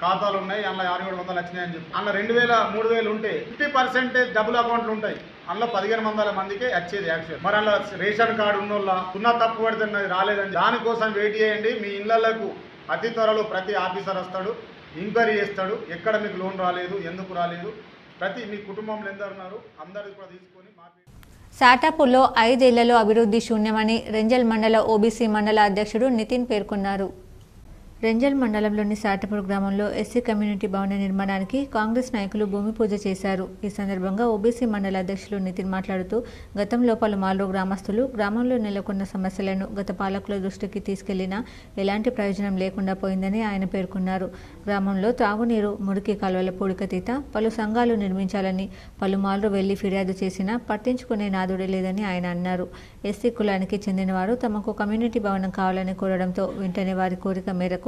ఖాతాలు ఉన్నాయి, అందులో 6700 వచ్చినాయని చెప్పి. అందులో 2000, 3000 ఉంటే 50% డబుల్ అకౌంట్లు ఉంటాయి. అందులో 1500 మందికి వచ్చేది యాక్చువల్. మరి అందులో రేషన్ కార్డు ఉన్నోళ్ళ ఉన్న తప్పు పడుతున్నది రాలేదని దానికోసం వెయిట్ చేయండి. మీ ఇళ్లకు అతి త్వరలో ప్రతి ఆఫీసర్ వస్తాడు, ఎంక్వైరీ చేస్తాడు. ఎక్కడ మీకు లోన్ రాలేదు, ఎందుకు రాలేదు, మీ కుటుంబంలో ఎందరు ఉన్నారు అందరూ కూడా తీసుకొని సాటాపూర్లో 5 ఏళ్లలో అభివృద్ధి శూన్యమని రెంజల్ మండల ఓబీసీ మండల అధ్యక్షుడు నితిన్ పేర్కొన్నారు. రెంజల్ మండలంలోని సాటపూర్ గ్రామంలో ఎస్సీ కమ్యూనిటీ భవన నిర్మాణానికి కాంగ్రెస్ నాయకులు భూమి పూజ చేశారు. ఈ సందర్భంగా ఓబీసీ మండల అధ్యక్షులు నితిన్ మాట్లాడుతూ గతంలో పలుమార్లు గ్రామస్తులు గ్రామంలో నెలకొన్న సమస్యలను గత పాలకుల దృష్టికి తీసుకెళ్లినా ఎలాంటి ప్రయోజనం లేకుండా పోయిందని ఆయన పేర్కొన్నారు. గ్రామంలో త్రాగునీరు, మురికి కాలువల పూడికతీత, పలు సంఘాలు నిర్మించాలని పలుమార్లు వెళ్లి ఫిర్యాదు చేసినా పట్టించుకునే నాదుడే లేదని ఆయన అన్నారు. ఎస్సీ కులానికి చెందిన వారు తమకు కమ్యూనిటీ భవనం కావాలని కోరడంతో వెంటనే వారి కోరిక మేరకు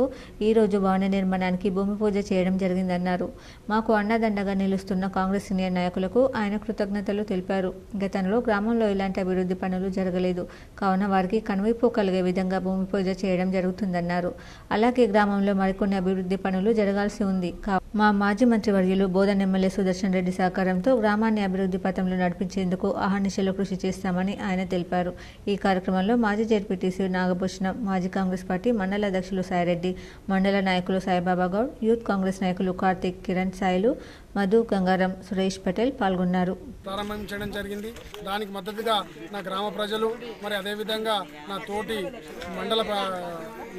ఈ రోజు భవన నిర్మాణానికి భూమి పూజ చేయడం జరిగిందన్నారు. మాకు అండదండగా నిలుస్తున్న కాంగ్రెస్ సీనియర్ నాయకులకు ఆయన కృతజ్ఞతలు తెలిపారు. గతంలో గ్రామంలో ఎలాంటి అభివృద్ధి పనులు జరగలేదు కావున వారికి కనువిప్పు కలిగే విధంగా భూమి పూజ చేయడం జరుగుతుందన్నారు. అలాగే గ్రామంలో మరికొన్ని అభివృద్ధి పనులు జరగాల్సి ఉంది. మా మాజీ మంత్రివర్యులు బోధన్ ఎమ్మెల్యే సుదర్శన్ రెడ్డి సహకారంతో గ్రామాన్ని అభివృద్ధి పథంలో నడిపించేందుకు అహర్నిశలు కృషి చేస్తామని ఆయన తెలిపారు. ఈ కార్యక్రమంలో మాజీ జెడ్పీటీసీ నాగభూషణం, మాజీ కాంగ్రెస్ పార్టీ మండల అధ్యక్షులు సాయిరెడ్డి, మండల నాయకులు సాయిబాబా గౌడ్, యూత్ కాంగ్రెస్ నాయకులు కార్తిక్, కిరణ్ సాయిలు, మధు, గంగారం, సురేష్ పటేల్ పాల్గొన్నారు. ప్రారంభించడం జరిగింది. దానికి మద్దతుగా నా గ్రామ ప్రజలు మరి అదేవిధంగా నా తోటి మండల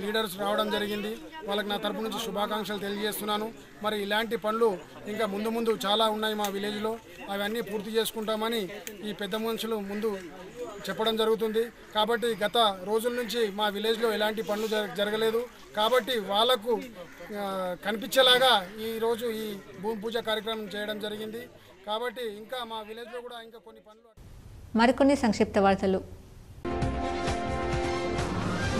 లీడర్స్ రావడం జరిగింది. వాళ్ళకి నా తరపు నుంచి శుభాకాంక్షలు తెలియజేస్తున్నాను. మరి ఇలాంటి పనులు ఇంకా ముందు చాలా ఉన్నాయి మా విలేజ్లో. అవన్నీ పూర్తి చేసుకుంటామని ఈ పెద్ద మనుషులు ముందు చెప్పడం జరుగుతుంది. కాబట్టి గత రోజుల నుంచి మా విలేజ్లో ఎలాంటి పనులు జరగలేదు. కాబట్టి వాళ్లకు కనిపించేలాగా ఈరోజు ఈ భూమి పూజ కార్యక్రమం చేయడం జరిగింది. కాబట్టి ఇంకా మా విలేజ్లో కూడా ఇంకా కొన్ని పనులు. మరికొన్ని సంక్షిప్త వార్తలు.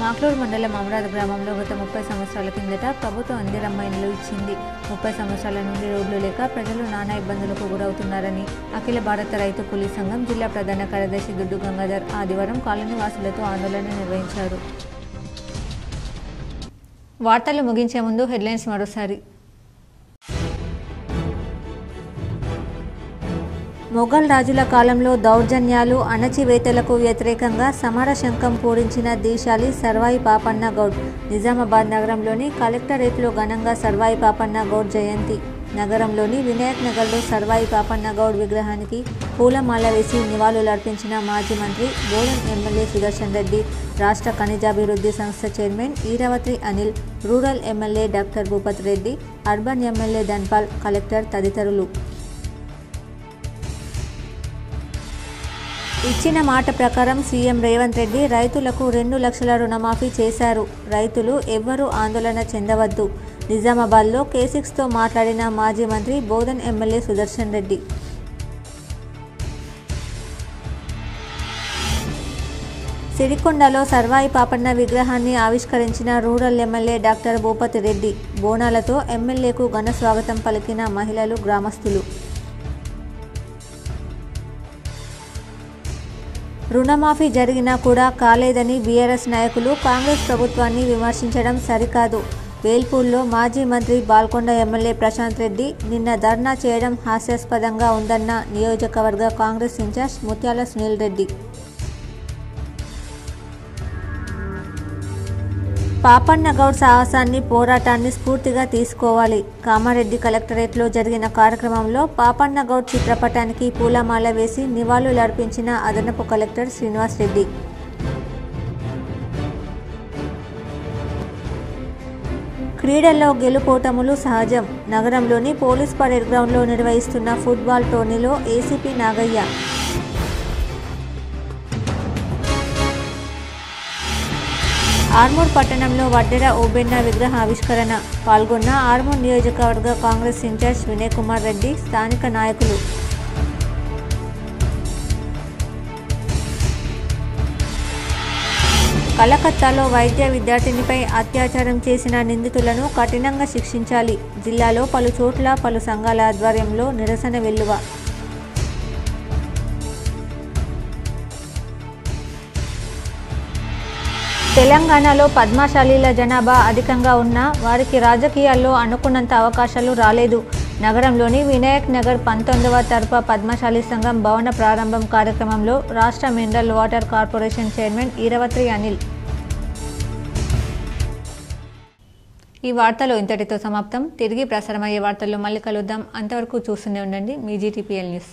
మాక్లూరు మండలం అమరావతి గ్రామంలో గత 30 సంవత్సరాల కిందట ప్రభుత్వం ఇందిరమ్మ ఇళ్లు ఇచ్చింది. 30 సంవత్సరాల నుండి రోడ్లు లేక ప్రజలు నానా ఇబ్బందులకు గురవుతున్నారని అఖిల భారత రైతు కూలీ సంఘం జిల్లా ప్రధాన కార్యదర్శి దుడ్డు గంగాధర్ ఆదివారం కాలనీ వాసులతో ఆందోళన నిర్వహించారు. వార్తలు ముగించే ముందు హెడ్లైన్స్ మరోసారి. మొఘల్ రాజుల కాలంలో దౌర్జన్యాలు, అణచివేతలకు వ్యతిరేకంగా సమర శంఖం పూరించిన దీశాలి సర్వాయి పాపన్న గౌడ్. నిజామాబాద్ నగరంలోని కలెక్టరేట్లో ఘనంగా సర్వాయి పాపన్న గౌడ్ జయంతి. నగరంలోని వినాయక్ నగర్లో సర్వాయి పాపన్న గౌడ్ విగ్రహానికి పూలమాల వేసి నివాళులర్పించిన మాజీ మంత్రి బోధన్ ఎమ్మెల్యే సుదర్శన్ రెడ్డి, రాష్ట్ర ఖనిజాభివృద్ధి సంస్థ chairman Eravathi Anil, rural MLA doctor Bhupath Reddy, urban MLA Dhanpal, collector తదితరులు. ఇచ్చిన మాట ప్రకారం సీఎం రేవంత్ రెడ్డి రైతులకు 2 లక్షల రుణమాఫీ చేశారు. రైతులు ఎవ్వరూ ఆందోళన చెందవద్దు. నిజామాబాద్లో K6తో మాట్లాడిన మాజీ మంత్రి బోధన్ ఎమ్మెల్యే సుదర్శన్ రెడ్డి. సిరికొండలో సర్వాయి పాపన్న విగ్రహాన్ని ఆవిష్కరించిన rural MLA doctor Bhupath Reddy. బోనాలతో ఎమ్మెల్యేకు ఘన స్వాగతం పలికిన మహిళలు, గ్రామస్తులు. రుణమాఫీ జరిగినా కూడా కాలేదని బీఆర్ఎస్ నాయకులు కాంగ్రెస్ ప్రభుత్వాన్ని విమర్శించడం సరికాదు. వేల్పూర్లో మాజీ మంత్రి బాల్కొండ ఎమ్మెల్యే ప్రశాంత్ రెడ్డి నిన్న ధర్నా చేయడం హాస్యాస్పదంగా ఉందన్న నియోజకవర్గ కాంగ్రెస్ ఇన్ఛార్జ్ ముత్యాల సునీల్ రెడ్డి. పాపన్న గౌడ్ సాహసాన్ని, పోరాటాన్ని స్ఫూర్తిగా తీసుకోవాలి. కామారెడ్డి కలెక్టరేట్లో జరిగిన కార్యక్రమంలో పాపన్న గౌడ్ చిత్రపటానికి పూలమాల వేసి నివాళులర్పించిన అదనపు కలెక్టర్ శ్రీనివాస్ రెడ్డి. క్రీడల్లో గెలుపోటములు సహజం. నగరంలోని పోలీస్ పరేడ్ గ్రౌండ్లో నిర్వహిస్తున్న ఫుట్బాల్ టోర్నీలో ఏసీపీ నాగయ్య. ఆర్మూర్ పట్టణంలో వడ్డెర ఓబెన్న విగ్రహ ఆవిష్కరణ. పాల్గొన్న ఆర్మూర్ నియోజకవర్గ కాంగ్రెస్ ఇన్ఛార్జ్ వినయ్ కుమార్ రెడ్డి, స్థానిక నాయకులు. కలకత్తాలో వైద్య విద్యార్థినిపై అత్యాచారం చేసిన నిందితులను కఠినంగా శిక్షించాలి. జిల్లాలో పలు చోట్ల పలు సంఘాల ఆధ్వర్యంలో నిరసన వెల్లువ. తెలంగాణలో పద్మశాలీల జనాభా అధికంగా ఉన్నా వారికి రాజకీయాల్లో అనుకున్నంత అవకాశాలు రాలేదు. నగరంలోని వినాయక్ నగర్ 19వ తరఫా పద్మశాలి సంఘం భవన ప్రారంభం కార్యక్రమంలో రాష్ట్ర mineral water corporation chairman Eravathi Anil. ఈ వార్తలు ఇంతటితో సమాప్తం. తిరిగి ప్రసారమయ్యే వార్తల్లో మళ్ళీ కలుద్దాం. అంతవరకు చూస్తూనే ఉండండి మీ GTPL న్యూస్.